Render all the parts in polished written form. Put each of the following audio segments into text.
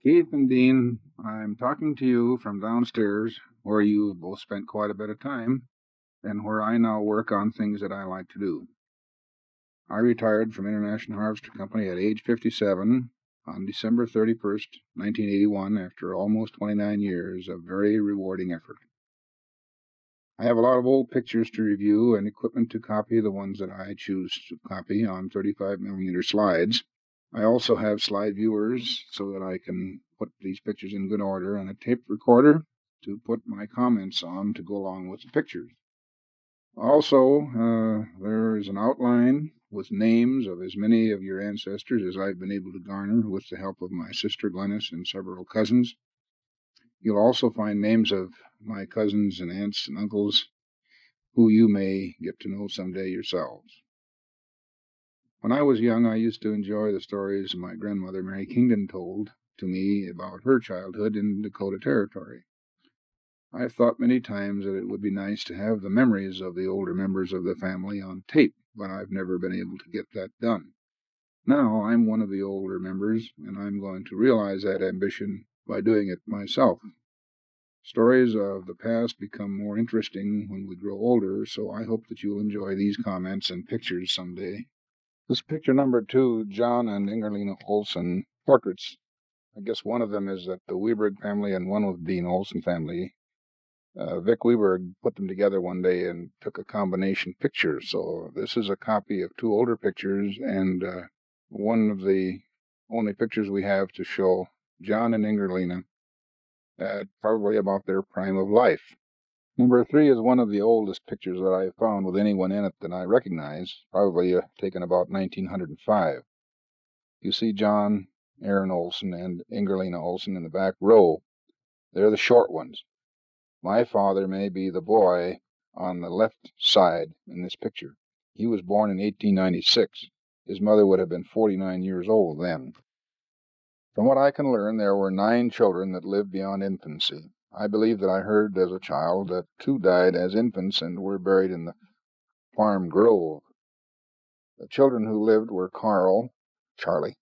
Keith and Dean, I'm talking to you from downstairs, where you've both spent quite a bit of time, and where I now work on things that I like to do. I retired from International Harvester Company at age 57 on December 31st, 1981, after almost 29 years of very rewarding effort. I have a lot of old pictures to review and equipment to copy the ones that I choose to copy on 35mm slides. I also have slide viewers so that I can put these pictures in good order, and a tape recorder to put my comments on to go along with the pictures. Also, there is an outline with names of as many of your ancestors as I've been able to garner with the help of my sister Glennis and several cousins. You'll also find names of my cousins and aunts and uncles who you may get to know someday yourselves. When I was young, I used to enjoy the stories my grandmother, Mary Kingdon, told to me about her childhood in Dakota Territory. I've thought many times that it would be nice to have the memories of the older members of the family on tape, but I've never been able to get that done. Now I'm one of the older members, and I'm going to realize that ambition by doing it myself. Stories of the past become more interesting when we grow older, so I hope that you'll enjoy these comments and pictures someday. This picture number 2, John and Ingerlina Olson portraits. I guess one of them is at the Weberg family and one with Dean Olson family. Vic Weberg put them together one day and took a combination picture. So this is a copy of 2 older pictures and one of the only pictures we have to show John and Ingerlina at probably about their prime of life. Number 3 is one of the oldest pictures that I found with anyone in it that I recognize, probably taken about 1905. You see John Aaron Olson and Ingerlina Olson in the back row. They're the short ones. My father may be the boy on the left side in this picture. He was born in 1896. His mother would have been 49 years old then. From what I can learn, there were 9 children that lived beyond infancy. I believe that I heard as a child that 2 died as infants and were buried in the farm grove. The children who lived were Carl, Charlie,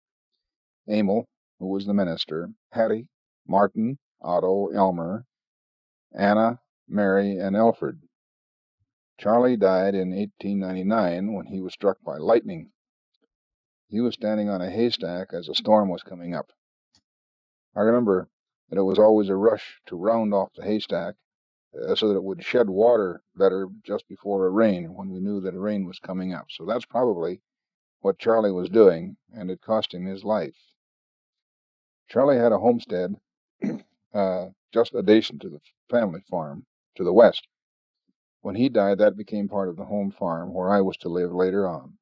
Emil, who was the minister, Hattie, Martin, Otto, Elmer, Anna, Mary, and Alfred. Charlie died in 1899 when he was struck by lightning. He was standing on a haystack as a storm was coming up. I remember that it was always a rush to round off the haystack so that it would shed water better just before a rain when we knew that a rain was coming up. So that's probably what Charlie was doing, and it cost him his life. Charlie had a homestead just adjacent to the family farm to the west. When he died, that became part of the home farm where I was to live later on.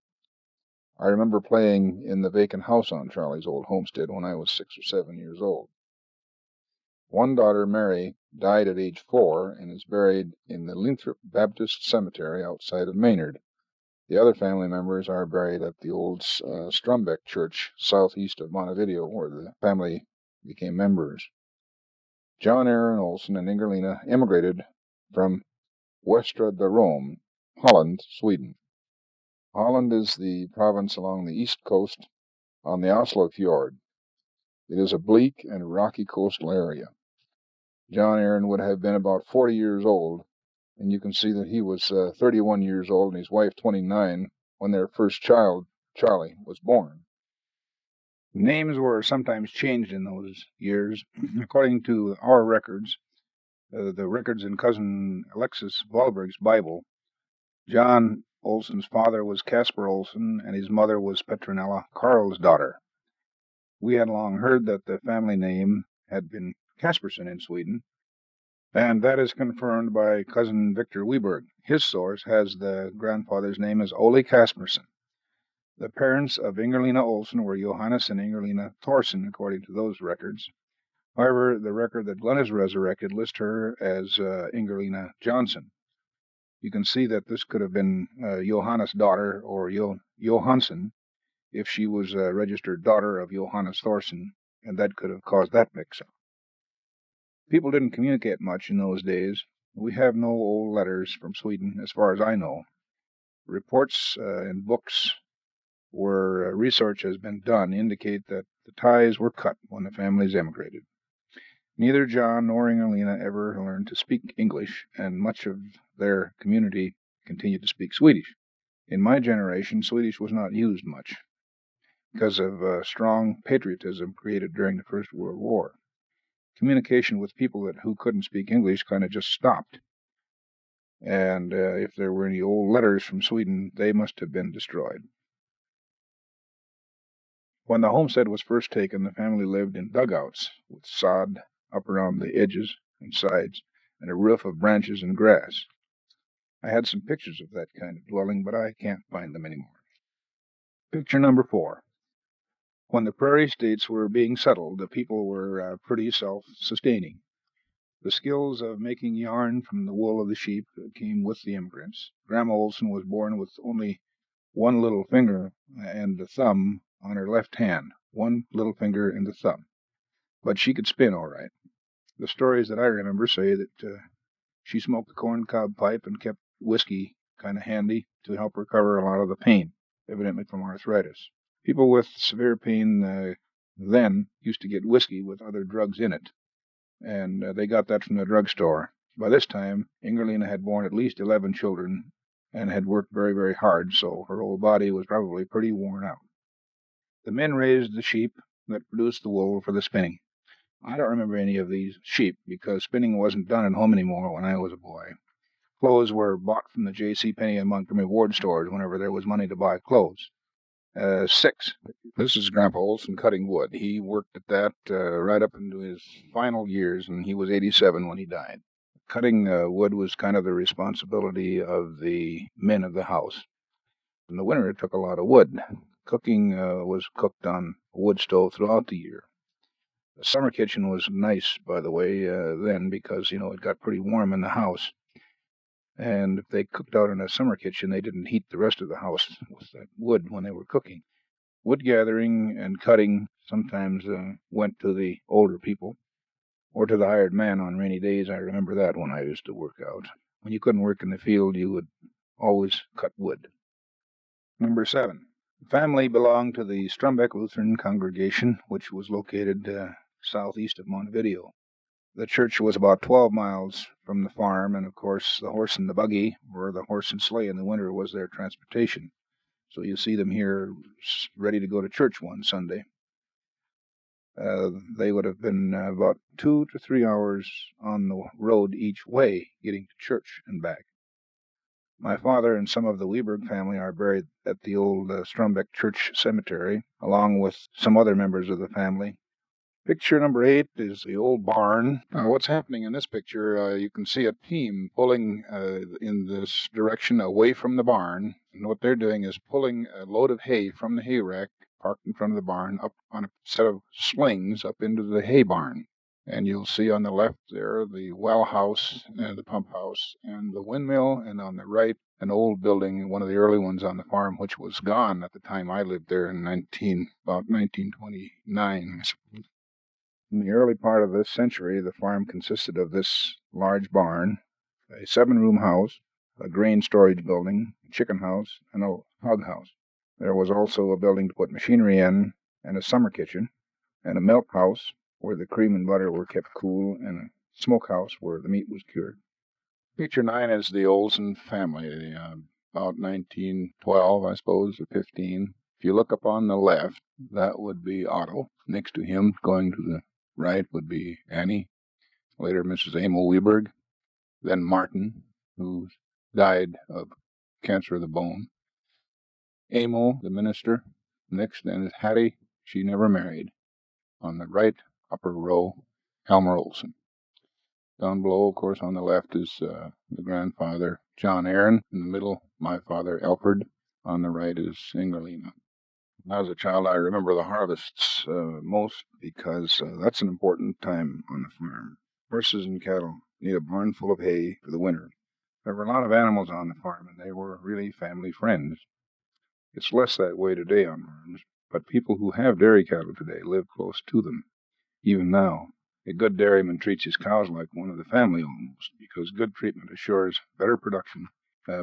I remember playing in the vacant house on Charlie's old homestead when I was 6 or 7 years old. One daughter, Mary, died at age 4 and is buried in the Linthrop Baptist Cemetery outside of Maynard. The other family members are buried at the old Strumbeck Church southeast of Montevideo, where the family became members. John Aaron Olson and Ingerlina immigrated from Västra Darom, Holland, Sweden. Holland is the province along the east coast on the Oslo Fjord. It is a bleak and rocky coastal area. John Aaron would have been about 40 years old, and you can see that he was 31 years old and his wife 29 when their first child, Charlie, was born. Names were sometimes changed in those years. According to our records, the records in Cousin Alexis Wahlberg's Bible, John Olson's father was Caspar Olson, and his mother was Petronella, Karl's daughter. We had long heard that the family name had been Casperson in Sweden, and that is confirmed by Cousin Victor Weberg. His source has the grandfather's name as Ole Casperson. The parents of Ingerlina Olson were Johannes and Ingerlina Thorson, according to those records. However, the record that Glenn has resurrected lists her as Ingerlina Johnson. You can see that this could have been Johannes' daughter or Johansson if she was a registered daughter of Johannes Thorson, and that could have caused that mix-up. People didn't communicate much in those days. We have no old letters from Sweden, as far as I know. Reports in books where research has been done indicate that the ties were cut when the families emigrated. Neither John nor Ingelina ever learned to speak English, and much of their community continued to speak Swedish. In my generation, Swedish was not used much because of strong patriotism created during the First World War. Communication with people who couldn't speak English kind of just stopped. And if there were any old letters from Sweden, they must have been destroyed. When the homestead was first taken, the family lived in dugouts with sod up around the edges and sides and a roof of branches and grass. I had some pictures of that kind of dwelling, but I can't find them anymore. Picture number 4. When the prairie states were being settled, the people were pretty self-sustaining. The skills of making yarn from the wool of the sheep came with the immigrants. Grandma Olson was born with only one little finger and the thumb on her left hand, one little finger and the thumb. But she could spin all right. The stories that I remember say that she smoked a corncob pipe and kept whiskey kind of handy to help recover a lot of the pain, evidently from arthritis. People with severe pain then used to get whiskey with other drugs in it, and they got that from the drugstore. By this time, Ingelina had borne at least 11 children and had worked very, very hard, so her old body was probably pretty worn out. The men raised the sheep that produced the wool for the spinning. I don't remember any of these sheep because spinning wasn't done at home anymore when I was a boy. Clothes were bought from the J.C. Penney and Montgomery Ward stores whenever there was money to buy clothes. 6. This is Grandpa Olson cutting wood. He worked at that right up into his final years, and he was 87 when he died. Cutting wood was kind of the responsibility of the men of the house. In the winter, it took a lot of wood. Cooking was cooked on a wood stove throughout the year. The summer kitchen was nice, by the way, then because, it got pretty warm in the house. And if they cooked out in a summer kitchen, they didn't heat the rest of the house with that wood when they were cooking. Wood gathering and cutting sometimes went to the older people or to the hired man on rainy days. I remember that when I used to work out. When you couldn't work in the field, you would always cut wood. Number 7. The family belonged to the Strumbeck Lutheran congregation, which was located southeast of Montevideo. The church was about 12 miles from the farm, and of course the horse and the buggy, or the horse and sleigh in the winter, was their transportation. So you see them here ready to go to church one Sunday. They would have been about 2 to 3 hours on the road each way, getting to church and back. My father and some of the Weberg family are buried at the old Strumbeck Church Cemetery, along with some other members of the family. Picture number 8 is the old barn. What's happening in this picture, you can see a team pulling in this direction away from the barn. And what they're doing is pulling a load of hay from the hay rack parked in front of the barn up on a set of slings up into the hay barn. And you'll see on the left there the well house and the pump house and the windmill, and on the right an old building, one of the early ones on the farm, which was gone at the time I lived there in about 1929, I suppose. In the early part of this century, the farm consisted of this large barn, a 7-room house, a grain storage building, a chicken house, and a hog house. There was also a building to put machinery in, and a summer kitchen, and a milk house where the cream and butter were kept cool, and a smokehouse where the meat was cured. Picture 9 is the Olson family, about 1912, I suppose, or 15. If you look up on the left, that would be Otto. Next to him, going to the right, would be Annie, later Mrs. Emil Weberg, then Martin, who died of cancer of the bone. Emil, the minister. Next then is Hattie. She never married. On the right upper row, Helmer Olson. Down below, of course, on the left is the grandfather, John Aaron. In the middle, my father, Alfred. On the right is Ingelina. As a child, I remember the harvests most because that's an important time on the farm. Horses and cattle need a barn full of hay for the winter. There were a lot of animals on the farm, and they were really family friends. It's less that way today on farms, but people who have dairy cattle today live close to them, even now. A good dairyman treats his cows like one of the family almost, because good treatment assures better production,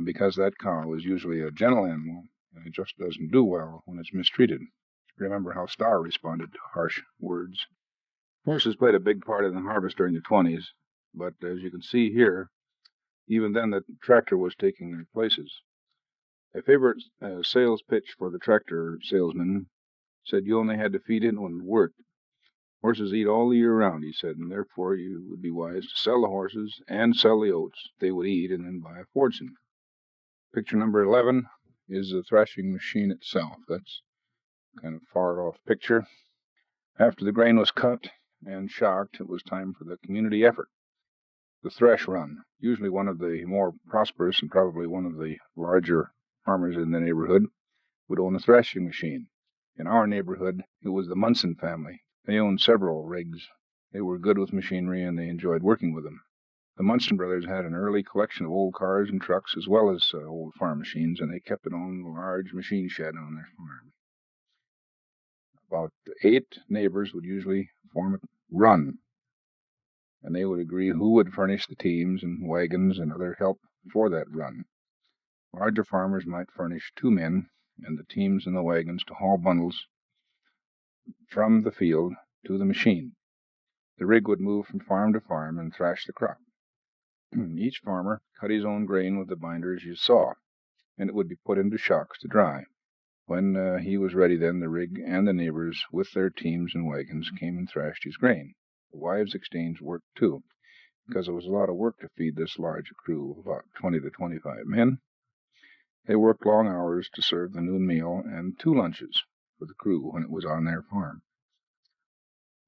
because that cow is usually a gentle animal and it just doesn't do well when it's mistreated. Remember how Starr responded to harsh words. Horses played a big part in the harvest during the 20s, but as you can see here, even then the tractor was taking their places. A favorite sales pitch for the tractor salesman said you only had to feed it when it worked. Horses eat all the year round, he said, and therefore you would be wise to sell the horses and sell the oats they would eat and then buy a fortune. Picture number 11 is the thrashing machine itself. That's kind of far off picture. After the grain was cut and shocked, it was time for the community effort. The thresh run, usually one of the more prosperous and probably one of the larger farmers in the neighborhood, would own a thrashing machine. In our neighborhood, it was the Munson family. They owned several rigs. They were good with machinery and they enjoyed working with them. The Munson brothers had an early collection of old cars and trucks as well as old farm machines, and they kept it on a large machine shed on their farm. About 8 neighbors would usually form a run, and they would agree who would furnish the teams and wagons and other help for that run. Larger farmers might furnish 2 men and the teams and the wagons to haul bundles from the field to the machine. The rig would move from farm to farm and thrash the crop. Each farmer cut his own grain with the binder as you saw, and it would be put into shocks to dry. When he was ready then, the rig and the neighbors, with their teams and wagons, came and thrashed his grain. The wives' exchange worked too, because it was a lot of work to feed this large crew of about 20 to 25 men. They worked long hours to serve the noon meal and 2 lunches for the crew when it was on their farm.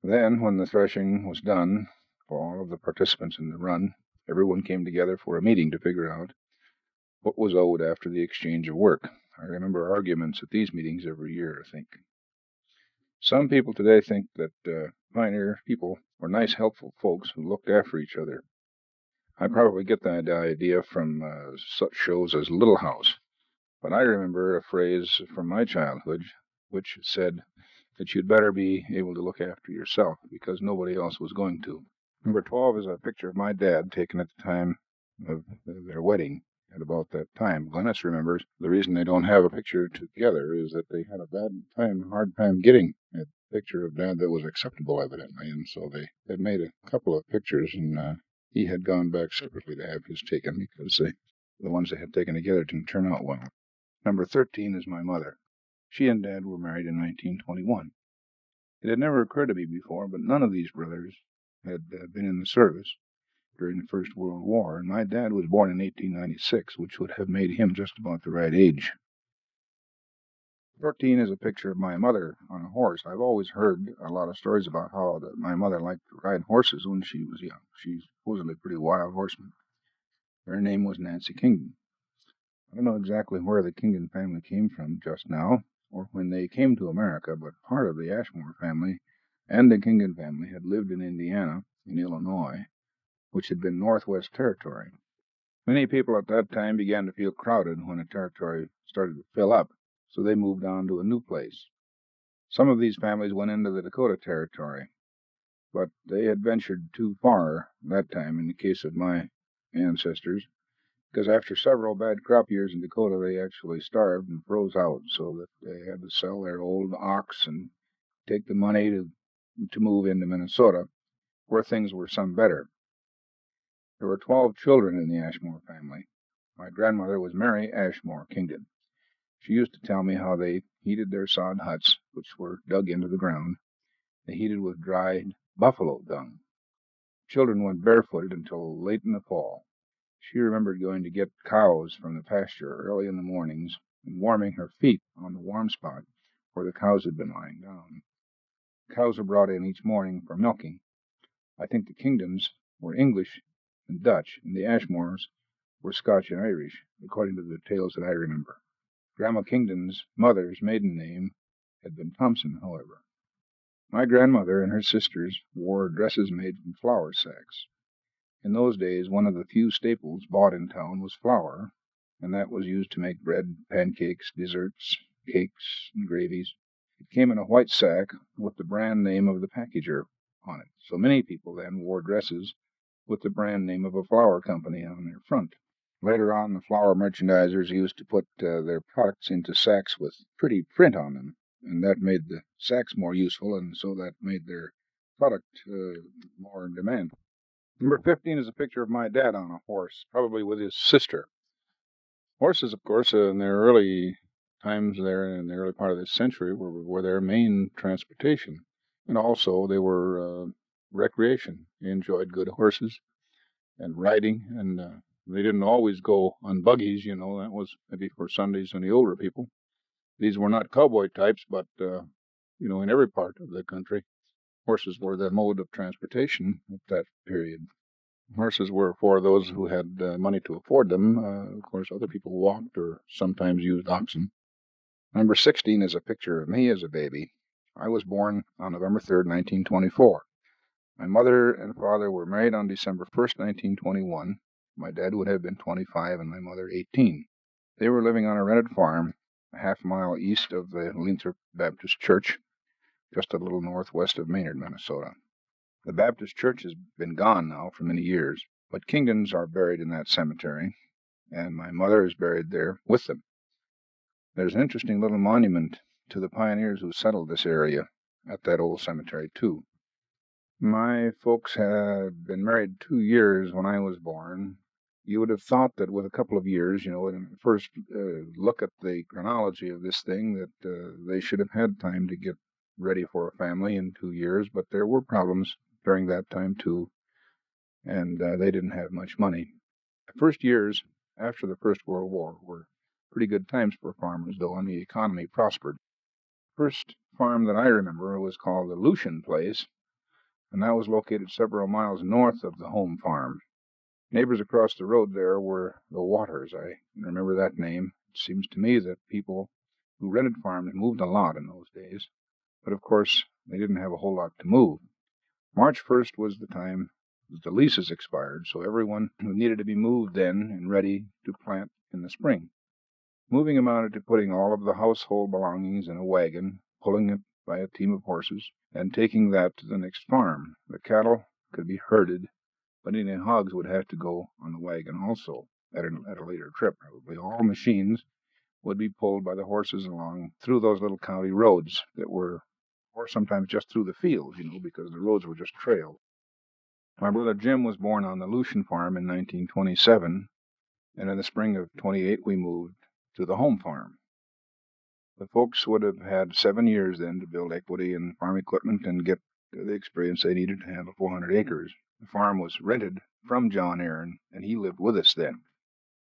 Then, when the threshing was done for all of the participants in the run, everyone came together for a meeting to figure out what was owed after the exchange of work. I remember arguments at these meetings every year, I think. Some people today think that pioneer people were nice, helpful folks who looked after each other. I probably get that idea from such shows as Little House, but I remember a phrase from my childhood which said that you'd better be able to look after yourself because nobody else was going to. Number 12 is a picture of my dad taken at the time of their wedding. At about that time, Glennis remembers the reason they don't have a picture together is that they had a hard time getting a picture of Dad that was acceptable, evidently, and so they had made a couple of pictures, and he had gone back separately to have his taken because the ones they had taken together didn't turn out well. Number 13 is my mother. She and Dad were married in 1921. It had never occurred to me before, but none of these brothers had been in the service during the First World War, and my dad was born in 1896, which would have made him just about the right age. 14 is a picture of my mother on a horse. I've always heard a lot of stories about how my mother liked to ride horses when she was young. She's supposedly a pretty wild horseman. Her name was Nancy Kingdon. I don't know exactly where the Kingdon family came from just now, or when they came to America, but part of the Ashmore family and the Kingdon family had lived in Indiana, in Illinois, which had been Northwest Territory. Many people at that time began to feel crowded when the territory started to fill up, so they moved on to a new place. Some of these families went into the Dakota Territory, but they had ventured too far that time in the case of my ancestors, because after several bad crop years in Dakota, they actually starved and froze out, so that they had to sell their old ox and take the money to move into Minnesota, where things were some better. There were 12 children in the Ashmore family. My grandmother was Mary Ashmore Kingdon. She used to tell me how they heated their sod huts, which were dug into the ground. They heated with dried buffalo dung. Children went barefooted until late in the fall. She remembered going to get cows from the pasture early in the mornings and warming her feet on the warm spot where the cows had been lying down. Cows were brought in each morning for milking. I think the Kingdons were English and Dutch, and the Ashmores were Scotch and Irish, according to the tales that I remember. Grandma Kingdon's mother's maiden name had been Thompson, however. My grandmother and her sisters wore dresses made from flour sacks. In those days, one of the few staples bought in town was flour, and that was used to make bread, pancakes, desserts, cakes, and gravies. It came in a white sack with the brand name of the packager on it, so many people then wore dresses with the brand name of a flour company on their front. Later on, the flower merchandisers used to put their products into sacks with pretty print on them, and that made the sacks more useful, and so that made their product more in demand. Number 15 is a picture of my dad on a horse, probably with his sister. Horses, of course, in their early times there in the early part of this century were their main transportation, and also they were recreation. They enjoyed good horses and riding, and they didn't always go on buggies, that was maybe for Sundays and the older people. These were not cowboy types, but, in every part of the country, horses were the mode of transportation at that period. Horses were for those who had money to afford them. Of course, other people walked or sometimes used oxen. Number 16 is a picture of me as a baby. I was born on November 3rd, 1924. My mother and father were married on December 1st, 1921. My dad would have been 25 and my mother 18. They were living on a rented farm a half-mile east of the Linthrop Baptist Church, just a little northwest of Maynard, Minnesota. The Baptist Church has been gone now for many years, but Kingdons are buried in that cemetery, and my mother is buried there with them. There's an interesting little monument to the pioneers who settled this area at that old cemetery, too. My folks had been married 2 years when I was born. You would have thought that with a couple of years, in the first look at the chronology of this thing, that they should have had time to get ready for a family in 2 years, but there were problems during that time, too, and they didn't have much money. The first years after the First World War were pretty good times for farmers, though, and the economy prospered. The first farm that I remember was called the Lucian Place, and that was located several miles north of the home farm. Neighbors across the road there were the Waters. I remember that name. It seems to me that people who rented farms moved a lot in those days, but of course they didn't have a whole lot to move. March 1st was the time that the leases expired, so everyone who needed to be moved then and ready to plant in the spring. Moving amounted to putting all of the household belongings in a wagon, pulling it by a team of horses, and taking that to the next farm. The cattle could be herded, but any hogs would have to go on the wagon also at a later trip, probably. All machines would be pulled by the horses along through those little county roads that were, or sometimes just through the fields, because the roads were just trails. My brother Jim was born on the Lucian farm in 1927, and in the spring of 28 we moved to the home farm. The folks would have had 7 years then to build equity in farm equipment and get the experience they needed to handle 400 acres. The farm was rented from John Aaron, and he lived with us then.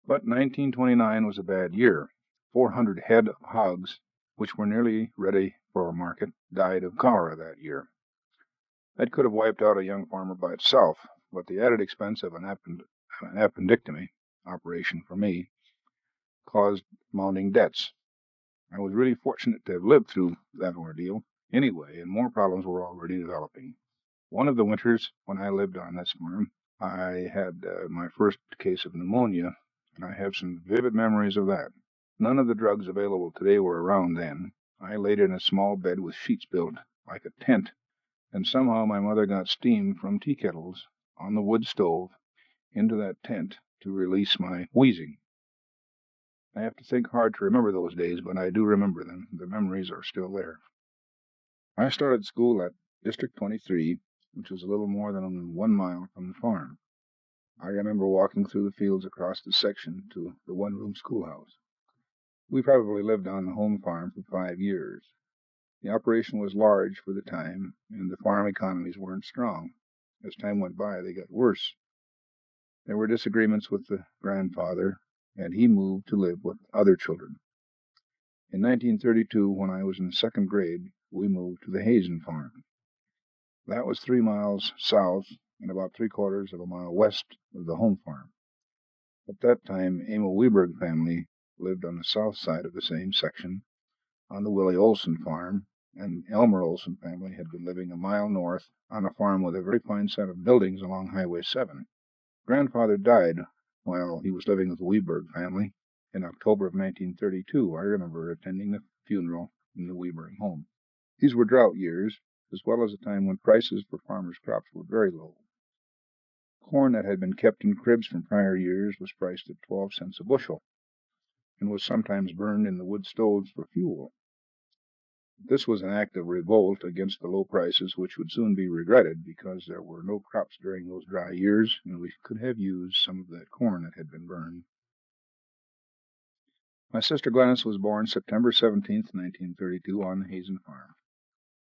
But 1929 was a bad year. 400 head of hogs, which were nearly ready for a market, died of cholera that year. That could have wiped out a young farmer by itself, but the added expense of an appendectomy operation for me caused mounting debts. I was really fortunate to have lived through that ordeal anyway, and more problems were already developing. One of the winters when I lived on this farm, I had my first case of pneumonia, and I have some vivid memories of that. None of the drugs available today were around then. I laid in a small bed with sheets built like a tent, and somehow my mother got steam from tea kettles on the wood stove into that tent to release my wheezing. I have to think hard to remember those days, but I do remember them. The memories are still there. I started school at District 23, which was a little more than 1 mile from the farm. I remember walking through the fields across the section to the one-room schoolhouse. We probably lived on the home farm for 5 years. The operation was large for the time, and the farm economies weren't strong. As time went by, they got worse. There were disagreements with the grandfather, and he moved to live with other children. In 1932, when I was in the second grade, we moved to the Hazen farm. That was 3 miles south and about 3/4 of a mile west of the home farm. At that time, Emil Weberg family lived on the south side of the same section on the Willie Olson farm, and Elmer Olson family had been living a mile north on a farm with a very fine set of buildings along Highway 7. Grandfather died while he was living with the Weberg family in October of 1932. I remember attending the funeral in the Weberg home. These were drought years, as well as a time when prices for farmers' crops were very low. Corn that had been kept in cribs from prior years was priced at 12 cents a bushel, and was sometimes burned in the wood stoves for fuel. This was an act of revolt against the low prices, which would soon be regretted because there were no crops during those dry years, and we could have used some of that corn that had been burned. My sister Glennis was born September 17th, 1932, on the Hazen farm.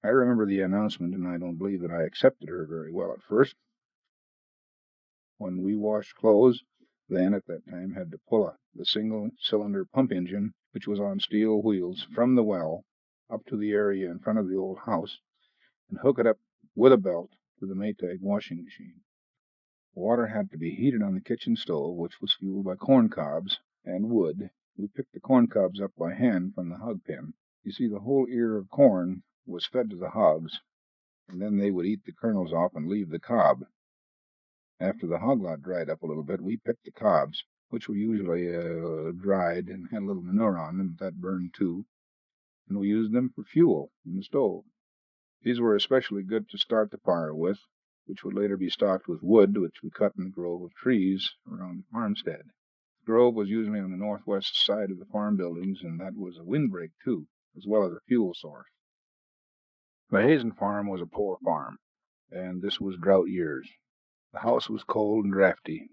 I remember the announcement, and I don't believe that I accepted her very well at first. When we washed clothes, then at that time had to pull the single-cylinder pump engine, which was on steel wheels, from the well up to the area in front of the old house, and hook it up with a belt to the Maytag washing machine. Water had to be heated on the kitchen stove, which was fueled by corn cobs and wood. We picked the corn cobs up by hand from the hog pen. You see, the whole ear of corn was fed to the hogs, and then they would eat the kernels off and leave the cob. After the hog lot dried up a little bit, we picked the cobs, which were usually dried and had a little manure on them, that burned too, and we used them for fuel in the stove. These were especially good to start the fire with, which would later be stocked with wood, which we cut in the grove of trees around the farmstead. The grove was usually on the northwest side of the farm buildings, and that was a windbreak too, as well as a fuel source. The Hazen farm was a poor farm, and this was drought years. The house was cold and drafty.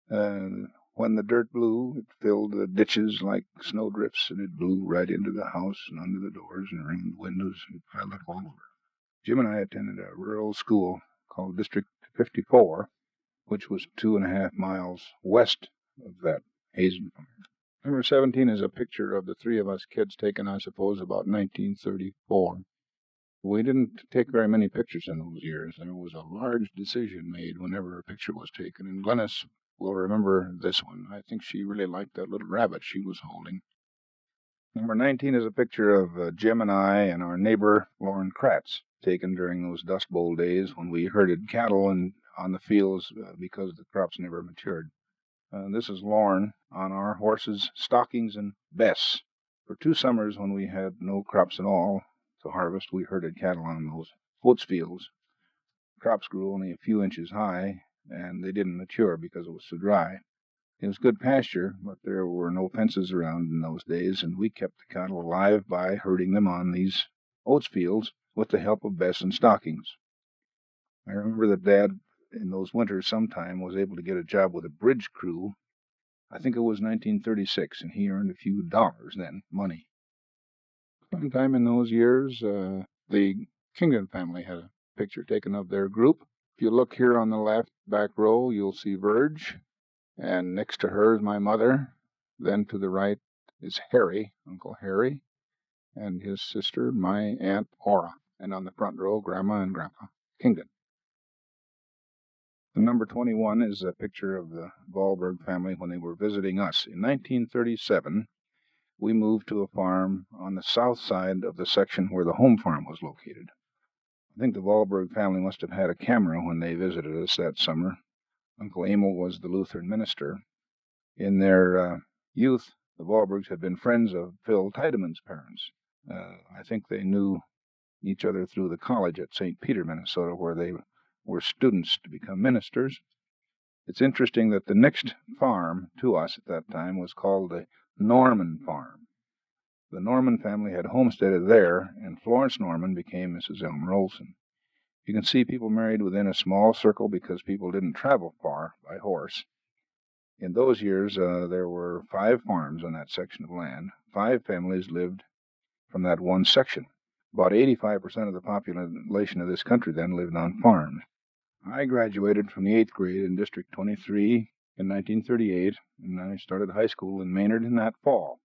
When the dirt blew, it filled the ditches like snowdrifts, and it blew right into the house and under the doors and around the windows and piled up all over. Jim and I attended a rural school called District 54, which was 2.5 miles west of that Hazen farm. Number 17 is a picture of the three of us kids taken, I suppose, about 1934. We didn't take very many pictures in those years. There was a large decision made whenever a picture was taken, and Glennis will remember this one. I think she really liked that little rabbit she was holding. Number 19 is a picture of Jim and I and our neighbor, Lauren Kratz, taken during those Dust Bowl days when we herded cattle on the fields because the crops never matured. This is Lauren on our horses, Stockings and Bess. For 2 summers when we had no crops at all to harvest, we herded cattle on those oats fields. Crops grew only a few inches high, and they didn't mature because it was so dry. It was good pasture, but there were no fences around in those days, and we kept the cattle alive by herding them on these oats fields with the help of Bess and Stockings. I remember that Dad, in those winters sometime, was able to get a job with a bridge crew. I think it was 1936, and he earned a few dollars then, money. Sometime in those years, the Kingdon family had a picture taken of their group. If you look here on the left back row, you'll see Verge, and next to her is my mother. Then to the right is Harry, Uncle Harry, and his sister, my Aunt Aura. And on the front row, Grandma and Grandpa Kingdon. The number 21 is a picture of the Wahlberg family when they were visiting us. In 1937, we moved to a farm on the south side of the section where the home farm was located. I think the Wahlberg family must have had a camera when they visited us that summer. Uncle Emil was the Lutheran minister. In their youth, the Wahlbergs had been friends of Phil Tiedemann's parents. I think they knew each other through the college at St. Peter, Minnesota, where they were students to become ministers. It's interesting that the next farm to us at that time was called the Norman farm. The Norman family had homesteaded there, and Florence Norman became Mrs. Elmer Olson. You can see people married within a small circle because people didn't travel far by horse. In those years, there were 5 farms on that section of land. 5 families lived from that one section. About 85% of the population of this country then lived on farms. I graduated from the 8th grade in District 23 in 1938, and I started high school in Maynard in that fall.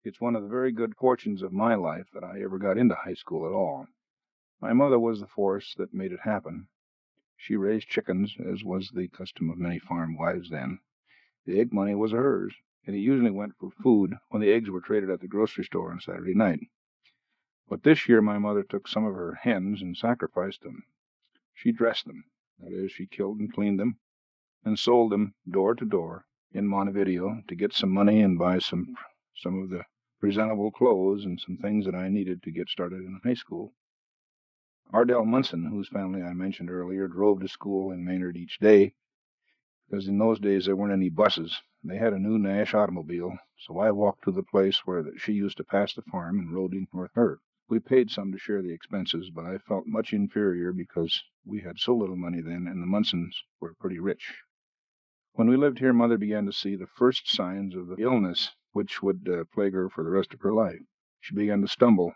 It's one of the very good fortunes of my life that I ever got into high school at all. My mother was the force that made it happen. She raised chickens, as was the custom of many farm wives then. The egg money was hers, and it usually went for food when the eggs were traded at the grocery store on Saturday night. But this year my mother took some of her hens and sacrificed them. She dressed them. That is, she killed and cleaned them, and sold them door to door in Montevideo to get some money and buy some of the presentable clothes and some things that I needed to get started in high school. Ardell Munson, whose family I mentioned earlier, drove to school in Maynard each day. because in those days there weren't any buses. They had a new Nash automobile, so I walked to the place where she used to pass the farm and rode in with her. We paid some to share the expenses, but I felt much inferior because we had so little money then, and the Munsons were pretty rich. When we lived here, Mother began to see the first signs of the illness which would plague her for the rest of her life. She began to stumble,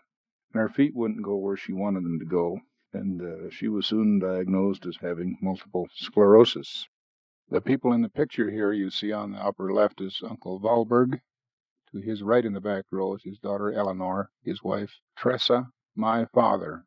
and her feet wouldn't go where she wanted them to go, and she was soon diagnosed as having multiple sclerosis. The people in the picture here you see on the upper left is Uncle Valberg. To his right in the back row is his daughter Eleanor, his wife Tressa, my father.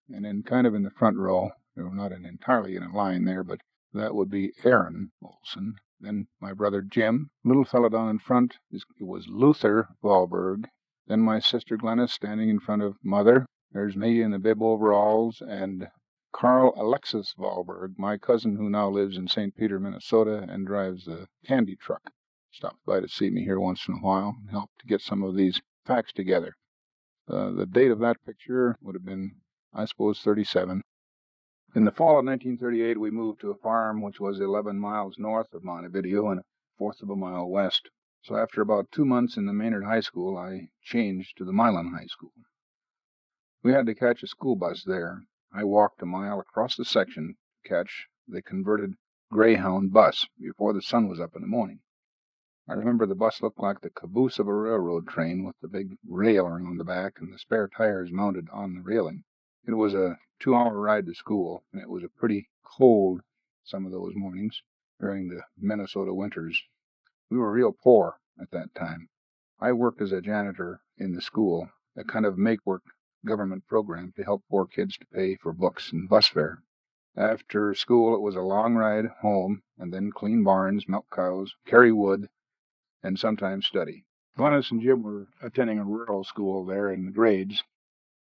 And then kind of in the front row, not entirely in a line there, but that would be Aaron Olson. Then my brother Jim. Little fellow down in front was Luther Valberg. Then my sister Glennis standing in front of Mother. There's me in the bib overalls, and Carl Alexis Valberg, my cousin who now lives in St. Peter, Minnesota, and drives a candy truck. Stops by to see me here once in a while and help to get some of these facts together. The date of that picture would have been, I suppose, 37. In the fall of 1938, we moved to a farm which was 11 miles north of Montevideo and a fourth of a mile west. So after about 2 months in the Maynard High School, I changed to the Milan High School. We had to catch a school bus there. I walked a mile across the section to catch the converted Greyhound bus before the sun was up in the morning. I remember the bus looked like the caboose of a railroad train with the big rail around the back and the spare tires mounted on the railing. It was a 2-hour ride to school, and it was a pretty cold some of those mornings during the Minnesota winters. We were real poor at that time. I worked as a janitor in the school, a kind of make-work government program to help poor kids to pay for books and bus fare. After school, it was a long ride home, and then clean barns, milk cows, carry wood, and sometimes study. Glennis and Jim were attending a rural school there in the grades.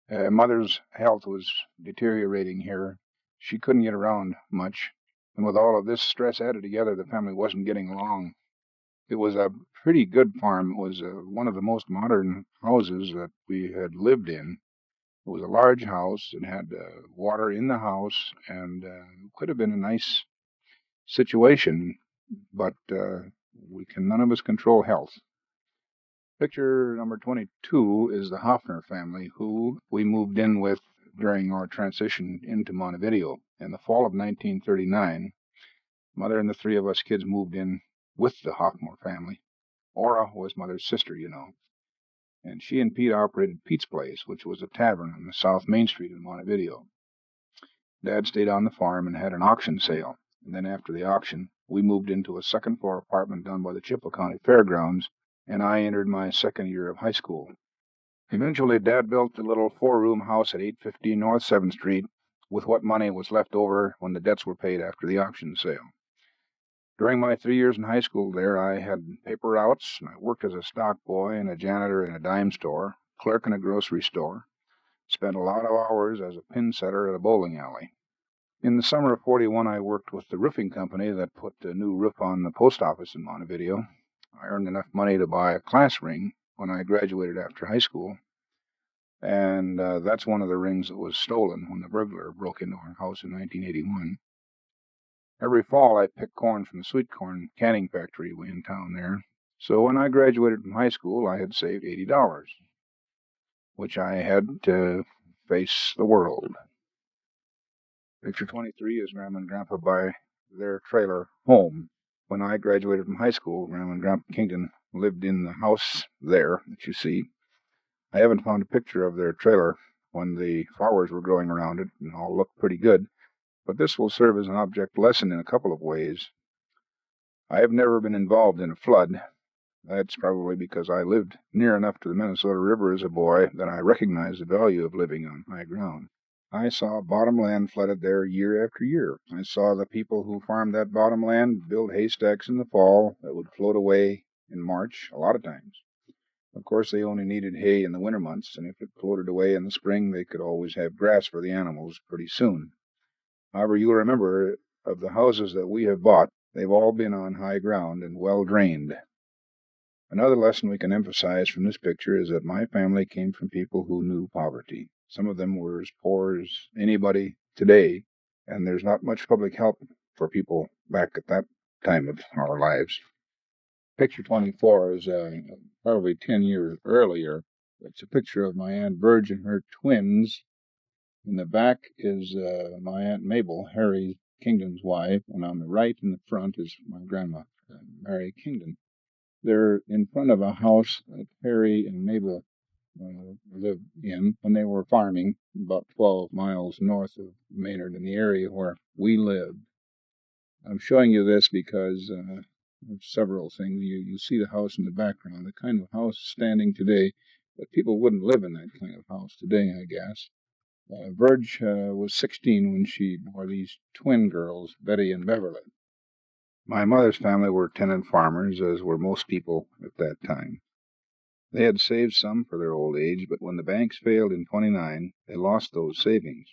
Mother's health was deteriorating here. She couldn't get around much, and with all of this stress added together, the family wasn't getting along. It was a pretty good farm. It was one of the most modern houses that we had lived in. It was a large house. It had water in the house, and could have been a nice situation, but none of us control health. Picture number 22 is the Hoffner family, who we moved in with during our transition into Montevideo. In the fall of 1939, Mother and the 3 of us kids moved in with the Hoffner family. Ora was Mother's sister, and she and Pete operated Pete's Place, which was a tavern on the South Main Street in Montevideo. Dad stayed on the farm and had an auction sale, and then after the auction, we moved into a second-floor apartment down by the Chippewa County Fairgrounds, and I entered my second year of high school. Eventually, Dad built a little 4-room house at 815 North 7th Street with what money was left over when the debts were paid after the auction sale. During my 3 years in high school there, I had paper routes, and I worked as a stock boy and a janitor in a dime store, clerk in a grocery store, spent a lot of hours as a pin setter at a bowling alley. In the summer of 41, I worked with the roofing company that put the new roof on the post office in Montevideo. I earned enough money to buy a class ring when I graduated after high school, and that's one of the rings that was stolen when the burglar broke into our house in 1981. Every fall, I picked corn from the sweet corn canning factory in town there. So when I graduated from high school, I had saved $80, which I had to face the world. Picture 23 is Grandma and Grandpa by their trailer home. When I graduated from high school, Grandma and Grandpa Kington lived in the house there that you see. I haven't found a picture of their trailer when the flowers were growing around it, and all looked pretty good. But this will serve as an object lesson in a couple of ways. I have never been involved in a flood. That's probably because I lived near enough to the Minnesota River as a boy that I recognized the value of living on high ground. I saw bottomland flooded there year after year. I saw the people who farmed that bottomland build haystacks in the fall that would float away in March a lot of times. Of course, they only needed hay in the winter months, and if it floated away in the spring, they could always have grass for the animals pretty soon. However, you'll remember, of the houses that we have bought, they've all been on high ground and well drained. Another lesson we can emphasize from this picture is that my family came from people who knew poverty. Some of them were as poor as anybody today, and there's not much public help for people back at that time of our lives. Picture 24 is probably 10 years earlier. It's a picture of my Aunt Virg and her twins. In the back is my Aunt Mabel, Harry Kingdon's wife, and on the right in the front is my grandma, Mary Kingdon. They're in front of a house that Harry and Mabel lived in when they were farming about 12 miles north of Maynard in the area where we lived. I'm showing you this because of several things. You see the house in the background, the kind of house standing today, but people wouldn't live in that kind of house today, I guess. Virg was 16 when she bore these twin girls, Betty and Beverly. My mother's family were tenant farmers, as were most people at that time. They had saved some for their old age, but when the banks failed in '29, they lost those savings.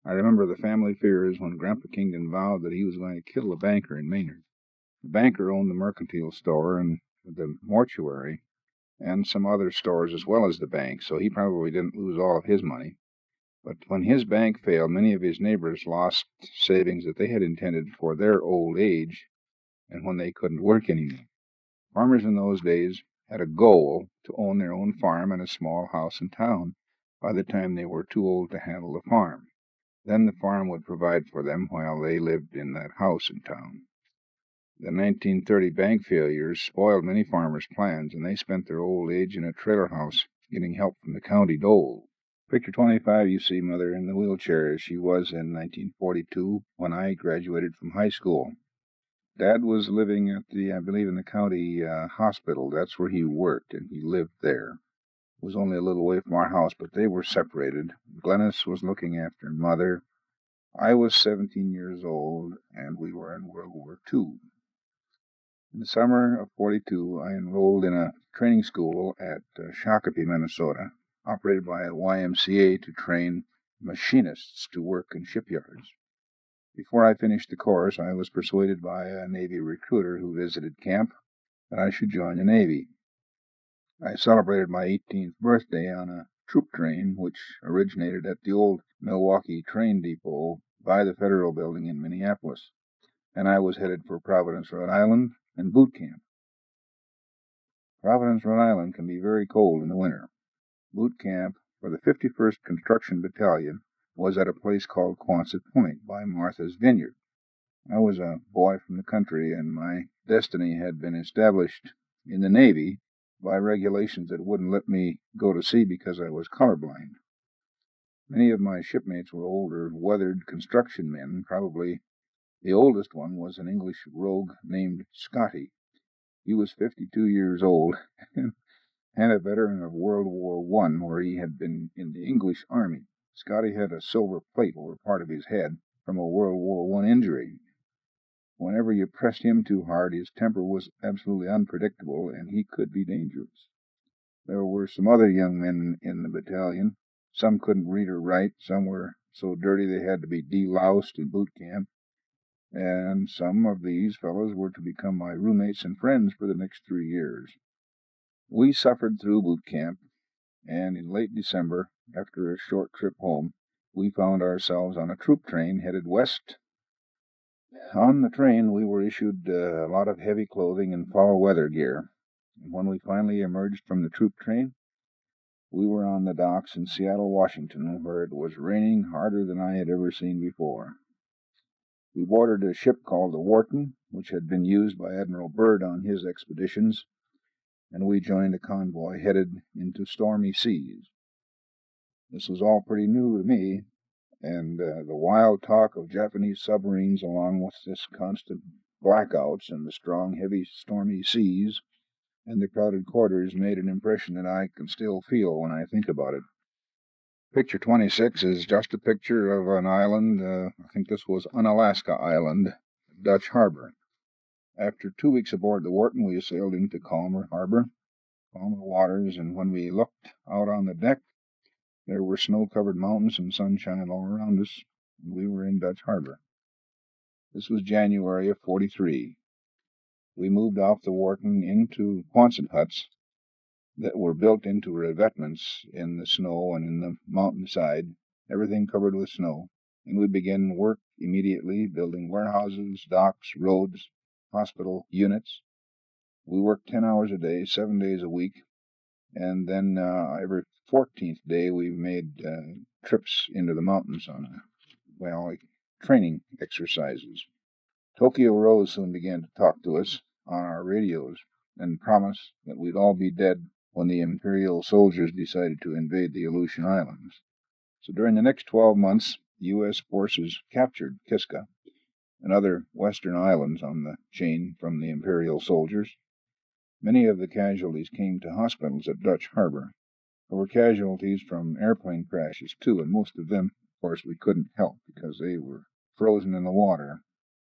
I remember the family fears when Grandpa Kingdon vowed that he was going to kill a banker in Maynard. The banker owned the mercantile store and the mortuary and some other stores as well as the bank, so he probably didn't lose all of his money. But when his bank failed, many of his neighbors lost savings that they had intended for their old age and when they couldn't work anymore. Farmers in those days had a goal to own their own farm and a small house in town by the time they were too old to handle the farm. Then the farm would provide for them while they lived in that house in town. The 1930 bank failures spoiled many farmers' plans, and they spent their old age in a trailer house getting help from the county dole. Picture 25, you see Mother in the wheelchair as she was in 1942 when I graduated from high school. Dad was living at I believe, in the county hospital. That's where he worked, and he lived there. It was only a little way from our house, but they were separated. Glennis was looking after Mother. I was 17 years old, and we were in World War II. In the summer of '42, I enrolled in a training school at Shakopee, Minnesota, operated by a YMCA to train machinists to work in shipyards. Before I finished the course, I was persuaded by a Navy recruiter who visited camp that I should join the Navy. I celebrated my 18th birthday on a troop train which originated at the old Milwaukee train depot by the Federal Building in Minneapolis, and I was headed for Providence, Rhode Island, and boot camp. Providence, Rhode Island can be very cold in the winter. Boot camp for the 51st Construction Battalion was at a place called Quonset Point by Martha's Vineyard. I was a boy from the country, and my destiny had been established in the Navy by regulations that wouldn't let me go to sea because I was colorblind. Many of my shipmates were older, weathered construction men. Probably the oldest one was an English rogue named Scotty. He was 52 years old and a veteran of World War I, where he had been in the English Army. Scotty had a silver plate over part of his head from a World War I injury. Whenever you pressed him too hard, his temper was absolutely unpredictable, and he could be dangerous. There were some other young men in the battalion. Some couldn't read or write, some were so dirty they had to be deloused in boot camp, and some of these fellows were to become my roommates and friends for the next 3 years. We suffered through boot camp, and in late December, after a short trip home, we found ourselves on a troop train headed west. On the train, we were issued a lot of heavy clothing and fall weather gear, and when we finally emerged from the troop train, we were on the docks in Seattle, Washington, where it was raining harder than I had ever seen before. We boarded a ship called the Wharton, which had been used by Admiral Byrd on his expeditions, and we joined a convoy headed into stormy seas. This was all pretty new to me, and the wild talk of Japanese submarines, along with this constant blackouts and the strong, heavy, stormy seas and the crowded quarters, made an impression that I can still feel when I think about it. Picture 26 is just a picture of an island. I think this was Unalaska Island, Dutch Harbor. After 2 weeks aboard the Wharton, we sailed into calmer harbor, calmer waters, and when we looked out on the deck, there were snow-covered mountains and sunshine all around us, and we were in Dutch Harbor. This was January of '43. We moved off the Wharton into Quonset huts that were built into revetments in the snow and in the mountainside, everything covered with snow, and we began work immediately, building warehouses, docks, roads, hospital units. We worked 10 hours a day, 7 days a week, and then every 14th day we made trips into the mountains on training exercises. Tokyo Rose soon began to talk to us on our radios and promised that we'd all be dead when the Imperial soldiers decided to invade the Aleutian Islands. So during the next 12 months, U.S. forces captured Kiska and other western islands on the chain from the Imperial soldiers. Many of the casualties came to hospitals at Dutch Harbor. There were casualties from airplane crashes, too, and most of them, of course, we couldn't help because they were frozen in the water.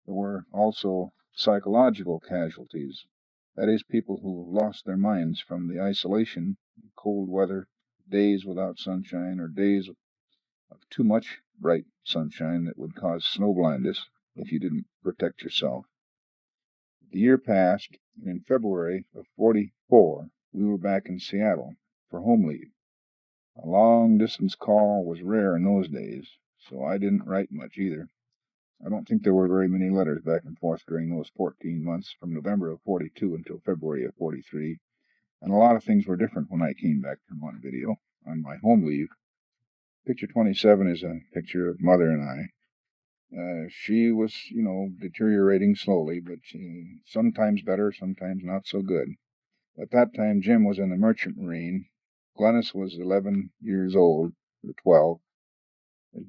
There were also psychological casualties, that is, people who lost their minds from the isolation, cold weather, days without sunshine, or days of too much bright sunshine that would cause snow blindness if you didn't protect yourself. The year passed, and in February of 44, we were back in Seattle for home leave. A long-distance call was rare in those days, so I didn't write much either. I don't think there were very many letters back and forth during those 14 months, from November of 42 until February of 43, and a lot of things were different when I came back to Montevideo on my home leave. Picture 27 is a picture of Mother and I. She was, deteriorating slowly, but sometimes better, sometimes not so good. At that time, Jim was in the Merchant Marine. Glennis was 11 years old, or 12,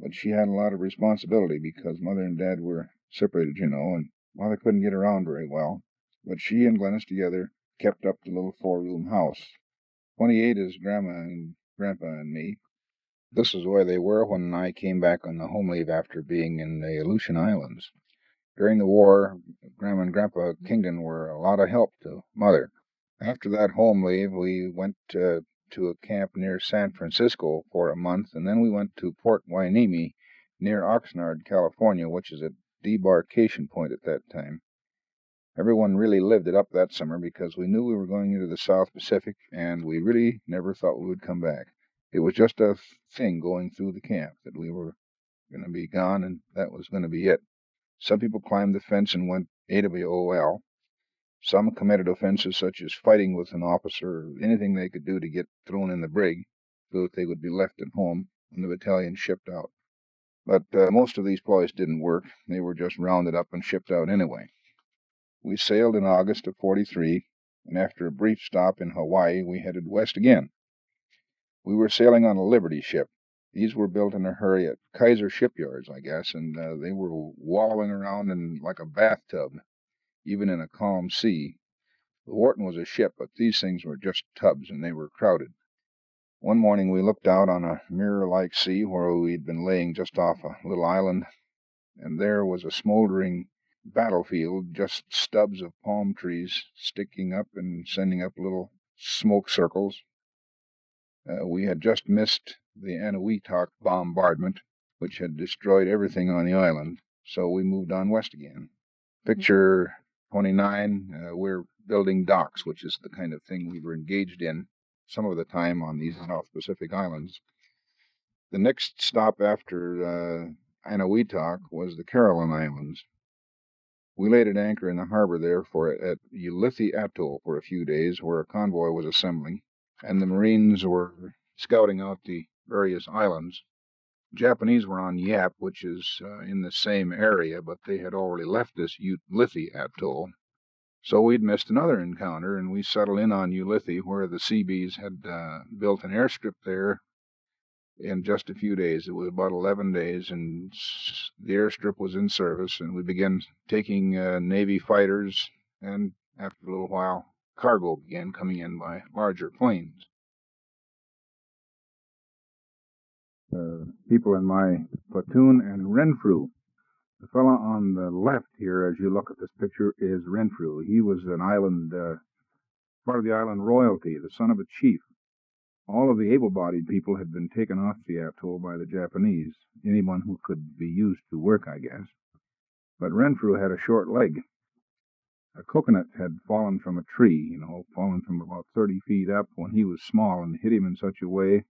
but she had a lot of responsibility because Mother and Dad were separated, and Mother couldn't get around very well. But she and Glennis together kept up the little 4-room house. 28 is Grandma and Grandpa and me. This is where they were when I came back on the home leave after being in the Aleutian Islands. During the war, Grandma and Grandpa Kingdon were a lot of help to Mother. After that home leave, we went to a camp near San Francisco for a month, and then we went to Port Hueneme near Oxnard, California, which is a debarkation point at that time. Everyone really lived it up that summer because we knew we were going into the South Pacific, and we really never thought we would come back. It was just a thing going through the camp that we were going to be gone, and that was going to be it. Some people climbed the fence and went AWOL. Some committed offenses such as fighting with an officer or anything they could do to get thrown in the brig so that they would be left at home when the battalion shipped out. But most of these ploys didn't work. They were just rounded up and shipped out anyway. We sailed in August of 43, and after a brief stop in Hawaii, we headed west again. We were sailing on a Liberty ship. These were built in a hurry at Kaiser shipyards, I guess, and they were wallowing around in like a bathtub, even in a calm sea. The Wharton was a ship, but these things were just tubs, and they were crowded. One morning we looked out on a mirror-like sea where we'd been laying just off a little island, and there was a smoldering battlefield, just stubs of palm trees sticking up and sending up little smoke circles. We had just missed the Eniwetok bombardment, which had destroyed everything on the island, so we moved on west again. Picture 29, we're building docks, which is the kind of thing we were engaged in some of the time on these South Pacific islands. The next stop after Eniwetok was the Caroline Islands. We laid at anchor in the harbor there at Ulithi Atoll for a few days, where a convoy was assembling, and the Marines were scouting out the various islands. The Japanese were on Yap, which is in the same area, but they had already left this Ulithi Atoll. So we'd missed another encounter, and we settled in on Ulithi, where the Seabees had built an airstrip there in just a few days. It was about 11 days, and the airstrip was in service, and we began taking Navy fighters, and after a little while, cargo began coming in by larger planes. People in my platoon and Renfrew. The fellow on the left here, as you look at this picture, is Renfrew. He was an island, part of the island royalty, the son of a chief. All of the able-bodied people had been taken off the atoll by the Japanese, anyone who could be used to work, I guess. But Renfrew had a short leg. A coconut had fallen from a tree, fallen from about 30 feet up when he was small, and hit him in such a way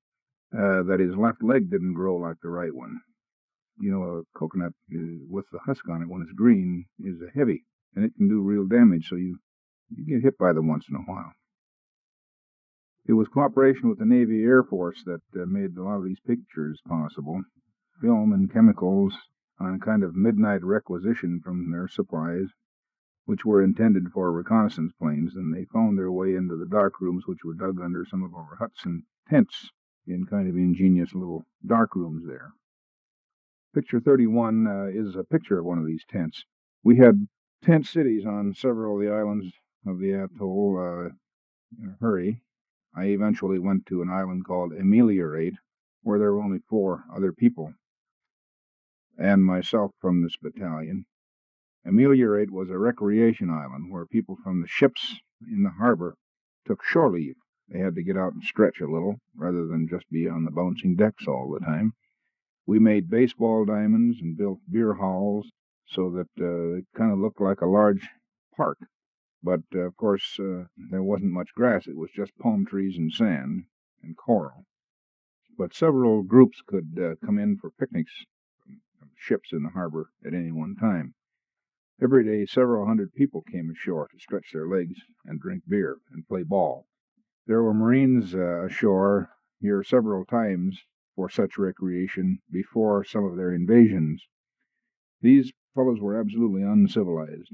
that his left leg didn't grow like the right one. A coconut with the husk on it when it's green is heavy. and it can do real damage, so you get hit by them once in a while. It was cooperation with the Navy Air Force that made a lot of these pictures possible. Film and chemicals on kind of midnight requisition from their supplies, which were intended for reconnaissance planes, and they found their way into the dark rooms, which were dug under some of our huts and tents in kind of ingenious little dark rooms there. Picture 31 is a picture of one of these tents. We had tent cities on several of the islands of the atoll in a hurry. I eventually went to an island called Ameliorate, where there were only 4 other people, and myself from this battalion. Ameliorate was a recreation island where people from the ships in the harbor took shore leave. They had to get out and stretch a little, rather than just be on the bouncing decks all the time. We made baseball diamonds and built beer halls so that it kind of looked like a large park. But, of course, there wasn't much grass. It was just palm trees and sand and coral. But several groups could come in for picnics from ships in the harbor at any one time. Every day, several hundred people came ashore to stretch their legs and drink beer and play ball. There were Marines ashore here several times for such recreation before some of their invasions. These fellows were absolutely uncivilized.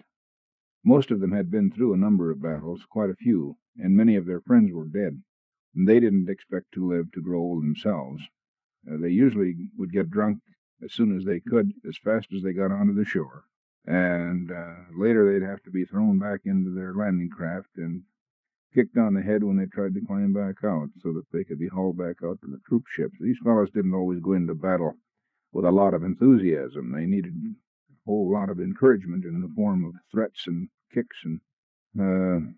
Most of them had been through a number of battles, quite a few, and many of their friends were dead. And they didn't expect to live to grow old themselves. They usually would get drunk as soon as they could, as fast as they got onto the shore. And later they'd have to be thrown back into their landing craft and kicked on the head when they tried to climb back out so that they could be hauled back out to the troop ships. These fellows didn't always go into battle with a lot of enthusiasm. They needed a whole lot of encouragement in the form of threats and kicks, and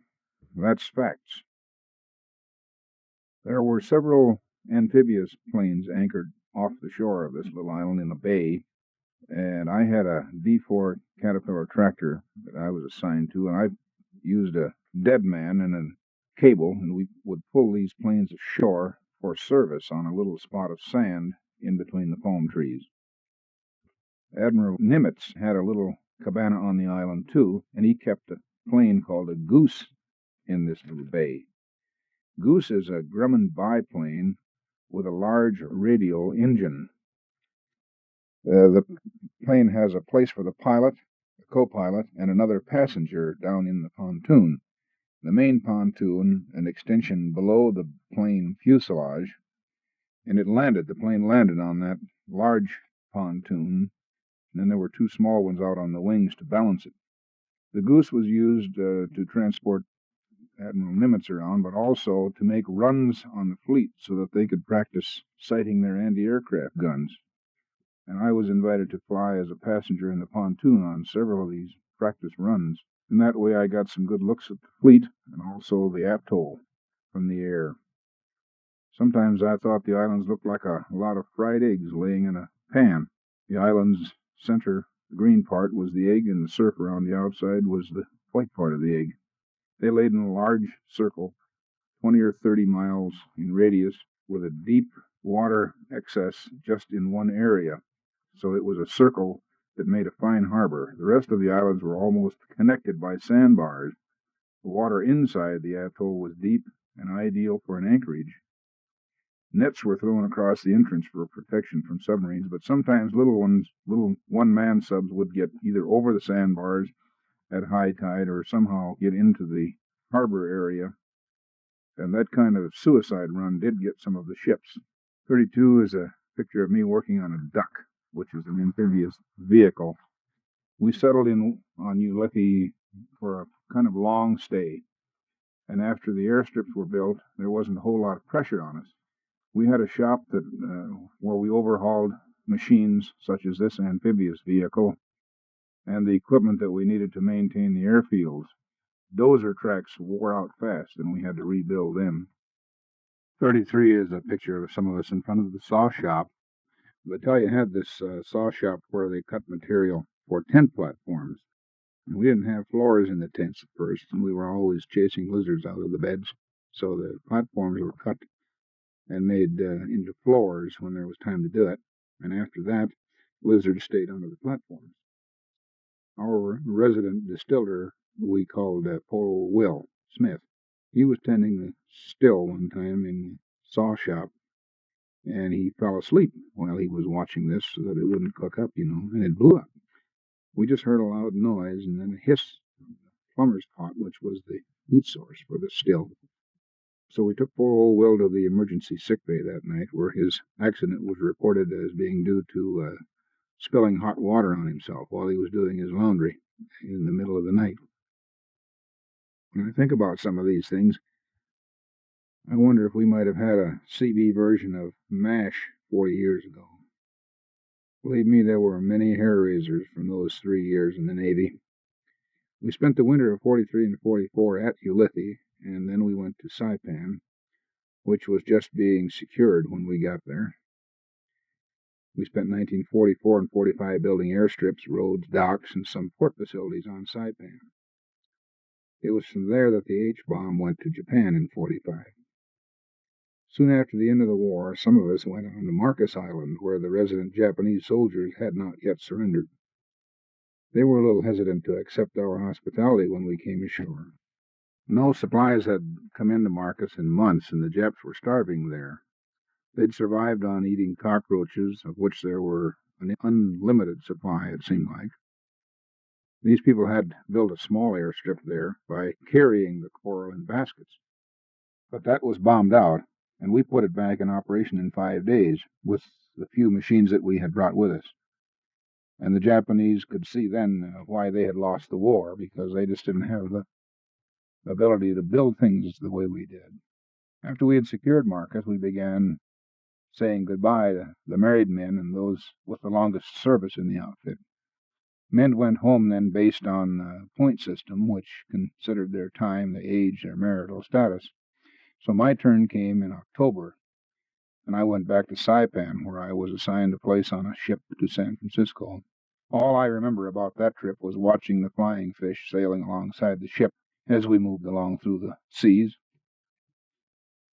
that's facts. There were several amphibious planes anchored off the shore of this little island in a bay, and I had a D4 Caterpillar tractor that I was assigned to, and I used a dead man and a cable, and we would pull these planes ashore for service on a little spot of sand in between the palm trees. Admiral Nimitz had a little cabana on the island, too, and he kept a plane called a Goose in this little bay. Goose is a Grumman biplane with a large radial engine. The plane has a place for the pilot, the co-pilot, and another passenger down in the pontoon. The main pontoon, an extension below the plane fuselage, and the plane landed on that large pontoon, and then there were 2 small ones out on the wings to balance it. The Goose was used to transport Admiral Nimitz around, but also to make runs on the fleet so that they could practice sighting their anti-aircraft guns. And I was invited to fly as a passenger in the pontoon on several of these practice runs. And that way I got some good looks at the fleet and also the atoll from the air. Sometimes I thought the islands looked like a lot of fried eggs laying in a pan. The island's center, the green part, was the egg, and the surf around the outside was the white part of the egg. They laid in a large circle, 20 or 30 miles in radius, with a deep water excess just in one area. So it was a circle that made a fine harbor. The rest of the islands were almost connected by sandbars. The water inside the atoll was deep and ideal for an anchorage. Nets were thrown across the entrance for protection from submarines, but sometimes little one-man subs would get either over the sandbars at high tide or somehow get into the harbor area, and that kind of suicide run did get some of the ships. 32 is a picture of me working on a duck, which is an amphibious vehicle. We settled in on Ulithi for a kind of long stay, and after the airstrips were built, there wasn't a whole lot of pressure on us. We had a shop that where we overhauled machines such as this amphibious vehicle and the equipment that we needed to maintain the airfields. Dozer tracks wore out fast, and we had to rebuild them. 33 is a picture of some of us in front of the saw shop. The battalion had this saw shop where they cut material for tent platforms. And we didn't have floors in the tents at first, and we were always chasing lizards out of the beds. So the platforms were cut and made into floors when there was time to do it. And after that, lizards stayed under the platforms. our resident distiller we called poor old Will Smith. He was tending the still one time in the saw shop, and he fell asleep while he was watching this so that it wouldn't cook up, and it blew up. We just heard a loud noise and then a hiss from the plumber's pot, which was the heat source for the still. So we took poor old Will to the emergency sick bay that night, where his accident was reported as being due to spilling hot water on himself while he was doing his laundry in the middle of the night. When I think about some of these things, I wonder if we might have had a CB version of MASH 40 years ago. Believe me, there were many hair raisers from those 3 years in the Navy. We spent the winter of 43 and 44 at Ulithi, and then we went to Saipan, which was just being secured when we got there. We spent 1944 and 45 building airstrips, roads, docks, and some port facilities on Saipan. It was from there that the H-bomb went to Japan in 45. Soon after the end of the war, some of us went on to Marcus Island, where the resident Japanese soldiers had not yet surrendered. They were a little hesitant to accept our hospitality when we came ashore. No supplies had come into Marcus in months, and the Japs were starving there. They'd survived on eating cockroaches, of which there were an unlimited supply, it seemed like. These people had built a small airstrip there by carrying the coral in baskets. But that was bombed out, and we put it back in operation in 5 days with the few machines that we had brought with us. And the Japanese could see then why they had lost the war, because they just didn't have the ability to build things the way we did. After we had secured Marcus, we began saying goodbye to the married men and those with the longest service in the outfit. Men went home then based on the point system, which considered their time, their age, their marital status. So my turn came in October, and I went back to Saipan, where I was assigned a place on a ship to San Francisco. All I remember about that trip was watching the flying fish sailing alongside the ship as we moved along through the seas,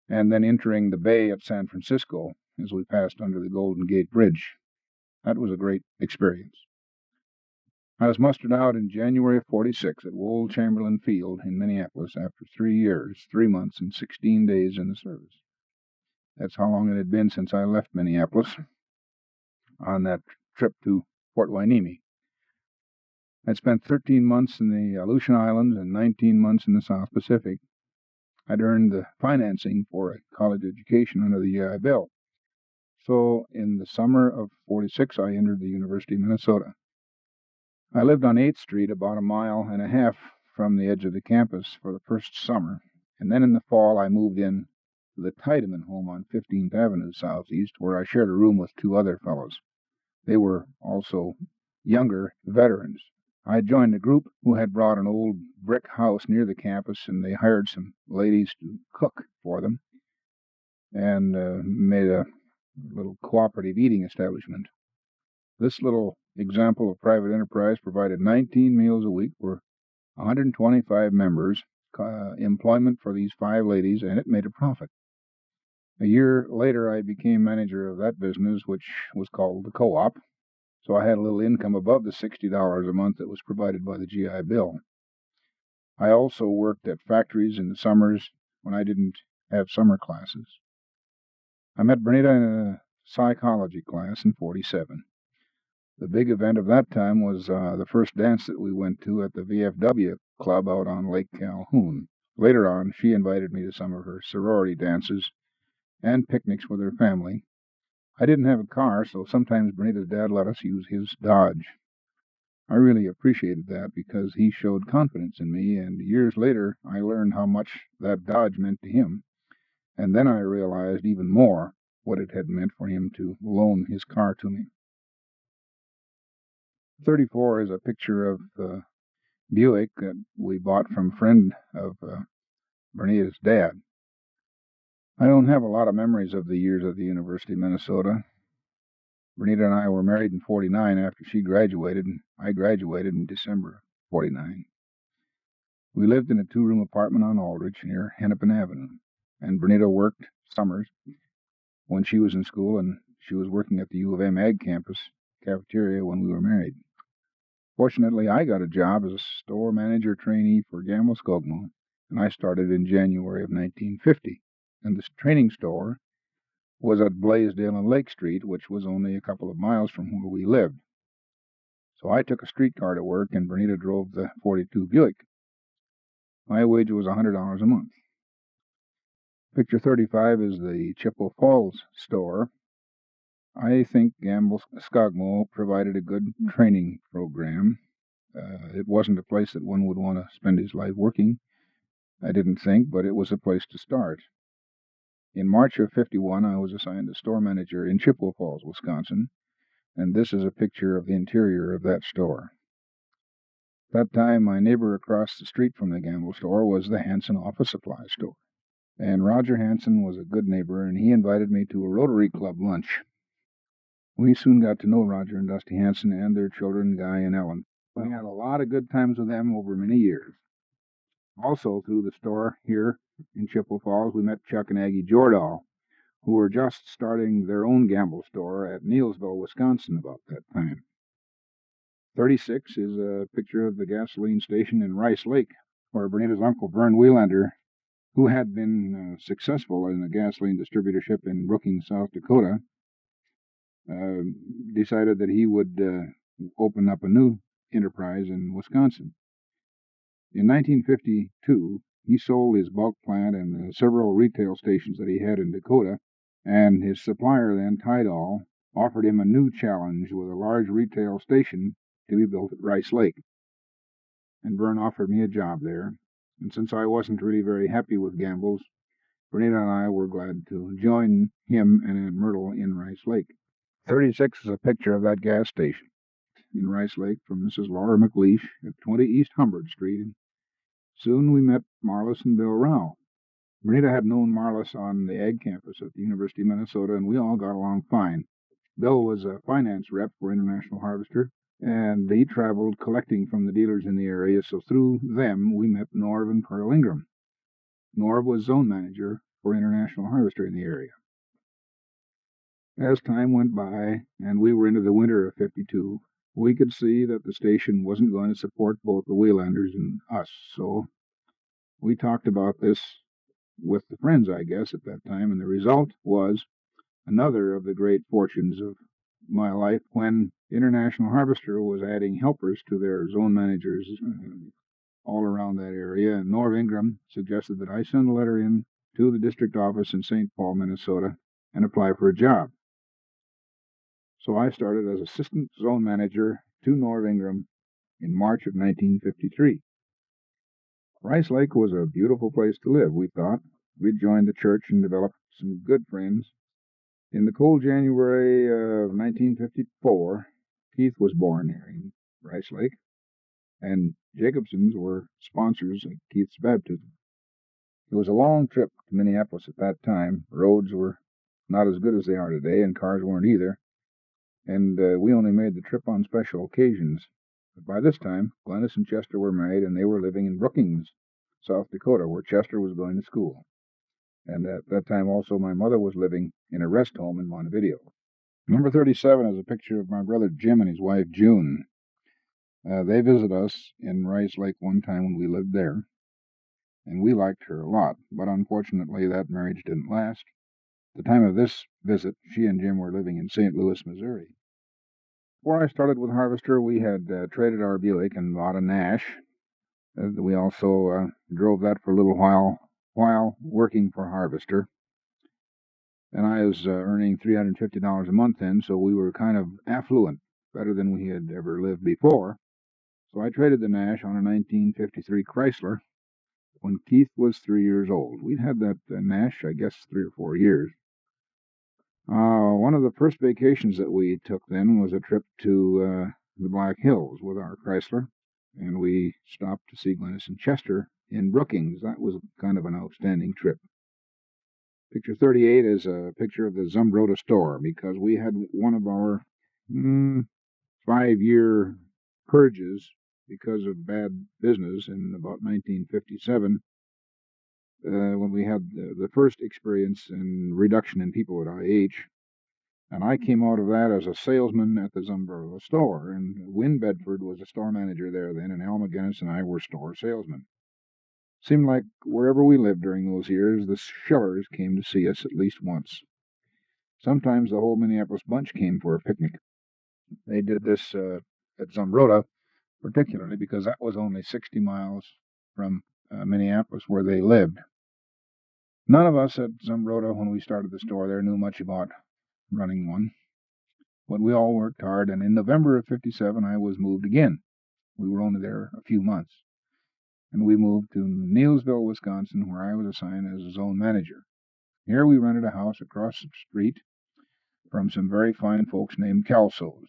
and then entering the bay at San Francisco as we passed under the Golden Gate Bridge. That was a great experience. I was mustered out in January of 46 at Wold Chamberlain Field in Minneapolis after 3 years, 3 months, and 16 days in the service. That's how long it had been since I left Minneapolis on that trip to Fort Hueneme. I'd spent 13 months in the Aleutian Islands and 19 months in the South Pacific. I'd earned the financing for a college education under the GI Bill. So in the summer of 46, I entered the University of Minnesota. I lived on 8th Street, about a mile and a half from the edge of the campus for the first summer, and then in the fall I moved in to the Tiedemann home on 15th Avenue Southeast, where I shared a room with 2 other fellows. They were also younger veterans. I joined a group who had brought an old brick house near the campus, and they hired some ladies to cook for them and made a little cooperative eating establishment. This little example of private enterprise provided 19 meals a week for 125 members, employment for these 5 ladies, and it made a profit. A year later, I became manager of that business, which was called the Co-op, so I had a little income above the $60 a month that was provided by the GI Bill. I also worked at factories in the summers when I didn't have summer classes. I met Bernita in a psychology class in 47. The big event of that time was the first dance that we went to at the VFW club out on Lake Calhoun. Later on, she invited me to some of her sorority dances and picnics with her family. I didn't have a car, so sometimes Bernita's dad let us use his Dodge. I really appreciated that because he showed confidence in me, and years later I learned how much that Dodge meant to him, and then I realized even more what it had meant for him to loan his car to me. 34 is a picture of the Buick that we bought from a friend of Bernita's dad. I don't have a lot of memories of the years at the University of Minnesota. Bernita and I were married in 49 after she graduated, and I graduated in December of 49. We lived in a 2-room apartment on Aldrich near Hennepin Avenue, and Bernita worked summers when she was in school, and she was working at the U of M Ag campus cafeteria when we were married. Fortunately, I got a job as a store manager trainee for Gamble Skogmo, and I started in January of 1950. And this training store was at Blaisdell and Lake Street, which was only a couple of miles from where we lived. So I took a streetcar to work, and Bernita drove the 42 Buick. My wage was $100 a month. Picture 35 is the Chippewa Falls store. I think Gamble Skogmo provided a good training program. It wasn't a place that one would want to spend his life working, I didn't think, but it was a place to start. In March of '51, I was assigned as store manager in Chippewa Falls, Wisconsin, and this is a picture of the interior of that store. At that time, my neighbor across the street from the Gamble store was the Hanson Office Supply store. And Roger Hanson was a good neighbor, and he invited me to a Rotary Club lunch. We soon got to know Roger and Dusty Hanson and their children, Guy and Ellen. We had a lot of good times with them over many years. Also, through the store here in Chippewa Falls, we met Chuck and Aggie Jordahl, who were just starting their own Gamble store at Neilsville, Wisconsin about that time. 36 is a picture of the gasoline station in Rice Lake, where Bernita's uncle, Vern Welander, who had been successful in a gasoline distributorship in Brookings, South Dakota, decided that he would open up a new enterprise in Wisconsin. In 1952, he sold his bulk plant and several retail stations that he had in Dakota, and his supplier then, Tidal, offered him a new challenge with a large retail station to be built at Rice Lake. And Vern offered me a job there, and since I wasn't really very happy with Gamble's, Bernita and I were glad to join him and Aunt Myrtle in Rice Lake. 36 is a picture of that gas station in Rice Lake from Mrs. Laura McLeish at 20 East Humbird Street. And soon we met Marlis and Bill Rao. Bernita had known Marlis on the Ag campus at the University of Minnesota, and we all got along fine. Bill was a finance rep for International Harvester, and he traveled collecting from the dealers in the area, so through them we met Norv and Pearl Ingram. Norv was zone manager for International Harvester in the area. As time went by, and we were into the winter of '52, we could see that the station wasn't going to support both the Waylanders and us, so we talked about this with the friends, I guess, at that time, and the result was another of the great fortunes of my life when International Harvester was adding helpers to their zone managers all around that area, and Norv Ingram suggested that I send a letter in to the district office in St. Paul, Minnesota, and apply for a job. So I started as assistant zone manager to Norv Ingram in March of 1953. Rice Lake was a beautiful place to live, we thought. We'd joined the church and developed some good friends. In the cold January of 1954, Keith was born here in Rice Lake, and Jacobsons were sponsors of Keith's baptism. It was a long trip to Minneapolis at that time. Roads were not as good as they are today, and cars weren't either. And we only made the trip on special occasions. But by this time, Glennis and Chester were married, and they were living in Brookings, South Dakota, where Chester was going to school. And at that time also my mother was living in a rest home in Montevideo. Number 37 is a picture of my brother Jim and his wife June. They visited us in Rice Lake one time when we lived there, and we liked her a lot, but unfortunately that marriage didn't last. At the time of this visit, she and Jim were living in St. Louis, Missouri. Before I started with Harvester, we had traded our Buick and bought a Nash. We also drove that for a little while working for Harvester. And I was earning $350 a month then, so we were kind of affluent, better than we had ever lived before. So I traded the Nash on a 1953 Chrysler when Keith was 3 years old. We'd had that Nash, I guess, 3 or 4 years. One of the first vacations that we took then was a trip to the Black Hills with our Chrysler, and we stopped to see Glennis and Chester in Brookings. That was kind of an outstanding trip. Picture 38 is a picture of the Zumbrota store, because we had one of our 5-year purges because of bad business in about 1957, when we had the first experience in reduction in people at IH. And I came out of that as a salesman at the Zumbrella store, and Win Bedford was a store manager there then, and Al McGinnis and I were store salesmen. Seemed like wherever we lived during those years, the Schillers came to see us at least once. Sometimes the whole Minneapolis bunch came for a picnic. They did this at Zumbrota, particularly because that was only 60 miles from Minneapolis where they lived. None of us at Zumbrota, when we started the store there, knew much about running one. But we all worked hard, and in November of '57, I was moved again. We were only there a few months. And we moved to Neillsville, Wisconsin, where I was assigned as a zone manager. Here we rented a house across the street from some very fine folks named Kelsos.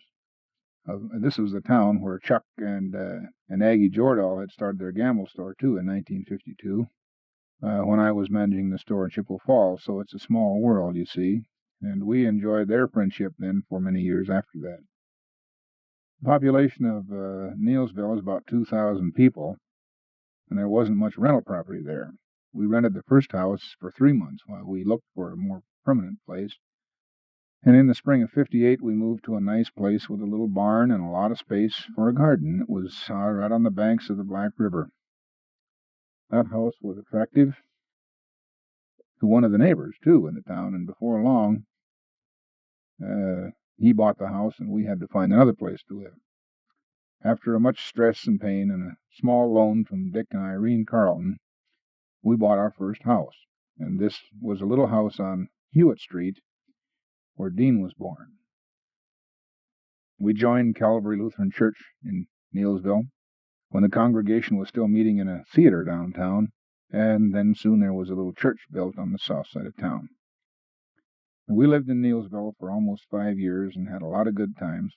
This was the town where Chuck and Aggie Jordahl had started their gamble store, too, in 1952, when I was managing the store in Chippewa Falls. So it's a small world, you see. And we enjoyed their friendship then for many years after that. The population of Neillsville is about 2,000 people, and there wasn't much rental property there. We rented the first house for 3 months while we looked for a more permanent place. And in the spring of '58, we moved to a nice place with a little barn and a lot of space for a garden. It was right on the banks of the Black River. That house was attractive to one of the neighbors, too, in the town, and before long, he bought the house, and we had to find another place to live. After much stress and pain and a small loan from Dick and Irene Carlton, we bought our first house, and this was a little house on Hewitt Street, where Dean was born. We joined Calvary Lutheran Church in Neillsville when the congregation was still meeting in a theater downtown, and then soon there was a little church built on the south side of town. We lived in Neillsville for almost 5 years and had a lot of good times.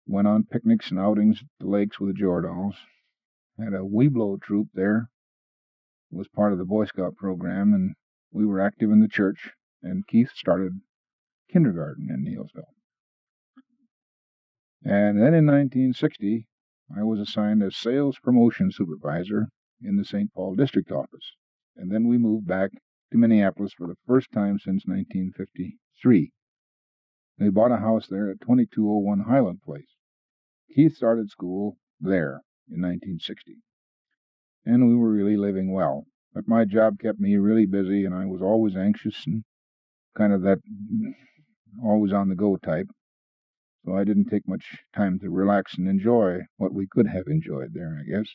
Went on picnics and outings at the lakes with the Jordals. Had a Weeblo troop there. It was part of the Boy Scout program, and we were active in the church, and Keith started kindergarten in Neillsville. And then in 1960, I was assigned as sales promotion supervisor in the St. Paul district office. And then we moved back to Minneapolis for the first time since 1953. We bought a house there at 2201 Highland Place. Keith started school there in 1960. And we were really living well. But my job kept me really busy, and I was always anxious and kind of that always on the go type. So I didn't take much time to relax and enjoy what we could have enjoyed there, I guess.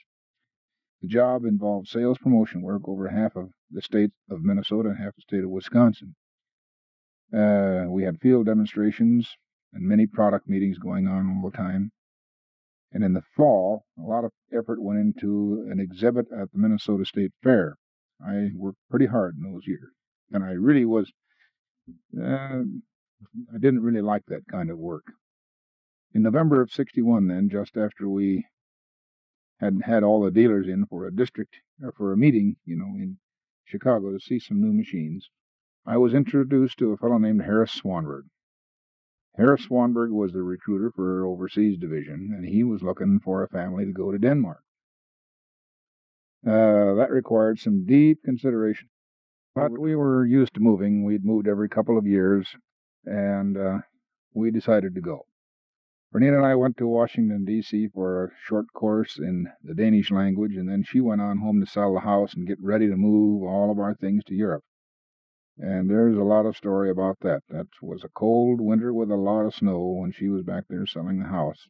The job involved sales promotion work over half of the state of Minnesota and half the state of Wisconsin. We had field demonstrations and many product meetings going on all the time. And in the fall, a lot of effort went into an exhibit at the Minnesota State Fair. I worked pretty hard in those years. And I really was, I didn't really like that kind of work. In November of '61 then, just after we had all the dealers in for a meeting, in Chicago to see some new machines, I was introduced to a fellow named Harris Swanberg. Harris Swanberg was the recruiter for our overseas division, and he was looking for a family to go to Denmark. That required some deep consideration. But we were used to moving. We'd moved every couple of years, and we decided to go. Bernita and I went to Washington, D.C. for a short course in the Danish language, and then she went on home to sell the house and get ready to move all of our things to Europe. And there's a lot of story about that. That was a cold winter with a lot of snow when she was back there selling the house.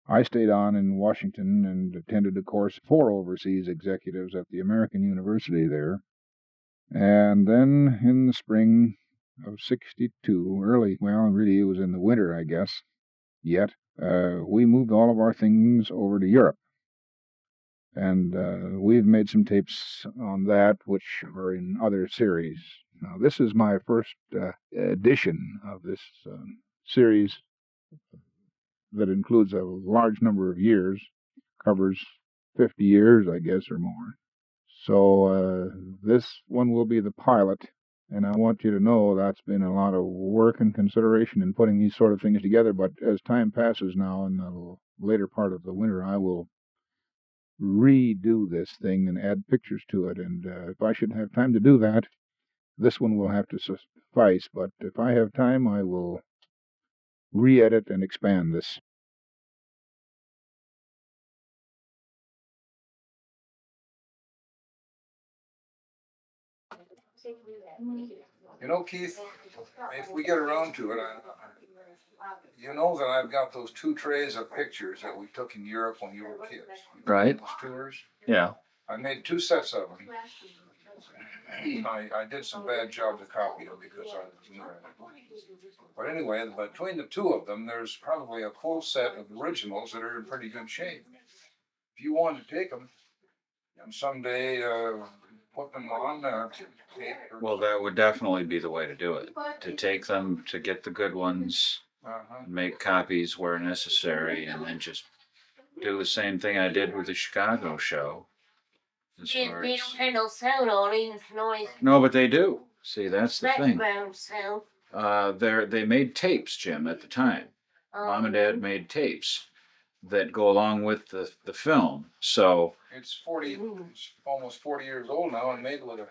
I stayed on in Washington and attended a course for overseas executives at the American University there. And then in the spring of '62, really it was in the winter, I guess, we moved all of our things over to Europe. And we've made some tapes on that, which are in other series. Now, this is my first edition of this series that includes a large number of years, covers 50 years, I guess, or more. So this one will be the pilot, and I want you to know that's been a lot of work and consideration in putting these sort of things together, but as time passes now, in the later part of the winter, I will redo this thing and add pictures to it, and if I should have time to do that, this one will have to suffice, but if I have time, I will re-edit and expand this. You know, Keith, if we get around to it, you know that I've got those 2 trays of pictures that we took in Europe when you were kids. Right. Those tours. Yeah. I made 2 sets of them. I did some bad job to copy them because I was new at it. But anyway, between the 2 of them, there's probably a full set of originals that are in pretty good shape. If you want to take them and someday put them on tape. Well, that would definitely be the way to do it. To take them, to get the good ones, make copies where necessary, and then just do the same thing I did with the Chicago show. They don't have no sound on it. No, but they do. See, that's the thing. Background sound. They made tapes, Jim, at the time. Mom and Dad made tapes that go along with the film. So it's almost 40 years old now, and made with a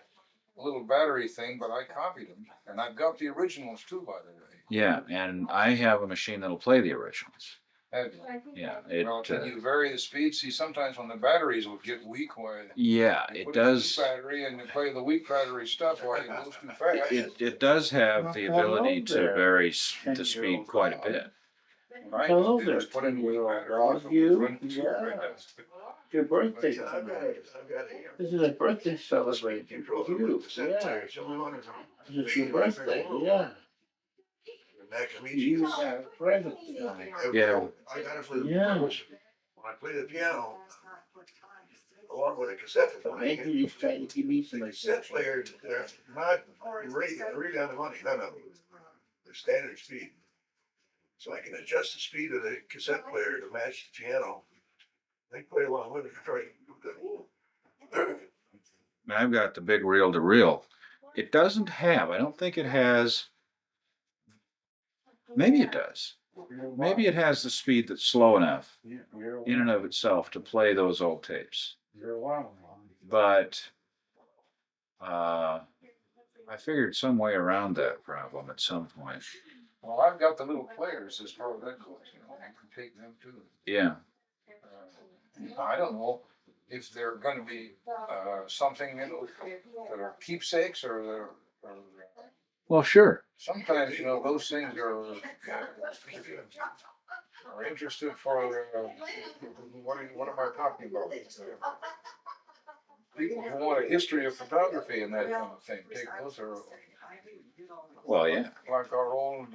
little battery thing, but I copied them, and I've got the originals too, by the way. Yeah, and I have a machine that'll play the originals. Yeah. Well, can you vary the speed? See, sometimes when the batteries will get weak, yeah, it does. Battery and you play the weak battery stuff while it goes too fast. It does have the ability to vary the speed quite a bit. Right. Hello They there, just put in with dog. You? Yeah. Your birthday tonight. This is a birthday celebration for you. Yeah. It's your birthday, yeah. You have a present tonight. Yeah. I got it for the Yeah. when I play the piano, along with a cassette player. Maybe he's trying to give me some Cassette player, they're not really on the money, no, the standard speed. So I can adjust the speed of the cassette player to match the piano. They play along with it. I've got the big reel-to-reel. It doesn't have. I don't think it has. Maybe it does. Maybe it has the speed that's slow enough in and of itself to play those old tapes. But I figured some way around that problem at some point. Well, I've got the little players as far as that goes. I can take them too. Yeah. I don't know if they're going to be something that are keepsakes or Well, sure. sometimes those things are interested for what am I talking about? People who want a history of photography and that kind of thing. Those are Well, yeah. like our old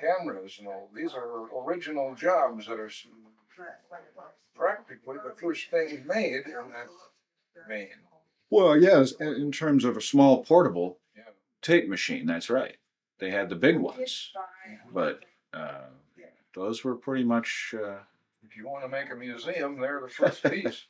cameras. These are original jobs that are practically the first thing made in that vein. Well, yes, in terms of a small portable Yeah. tape machine, that's right. They had the big ones, but those were pretty much. If you want to make a museum, they're the first piece.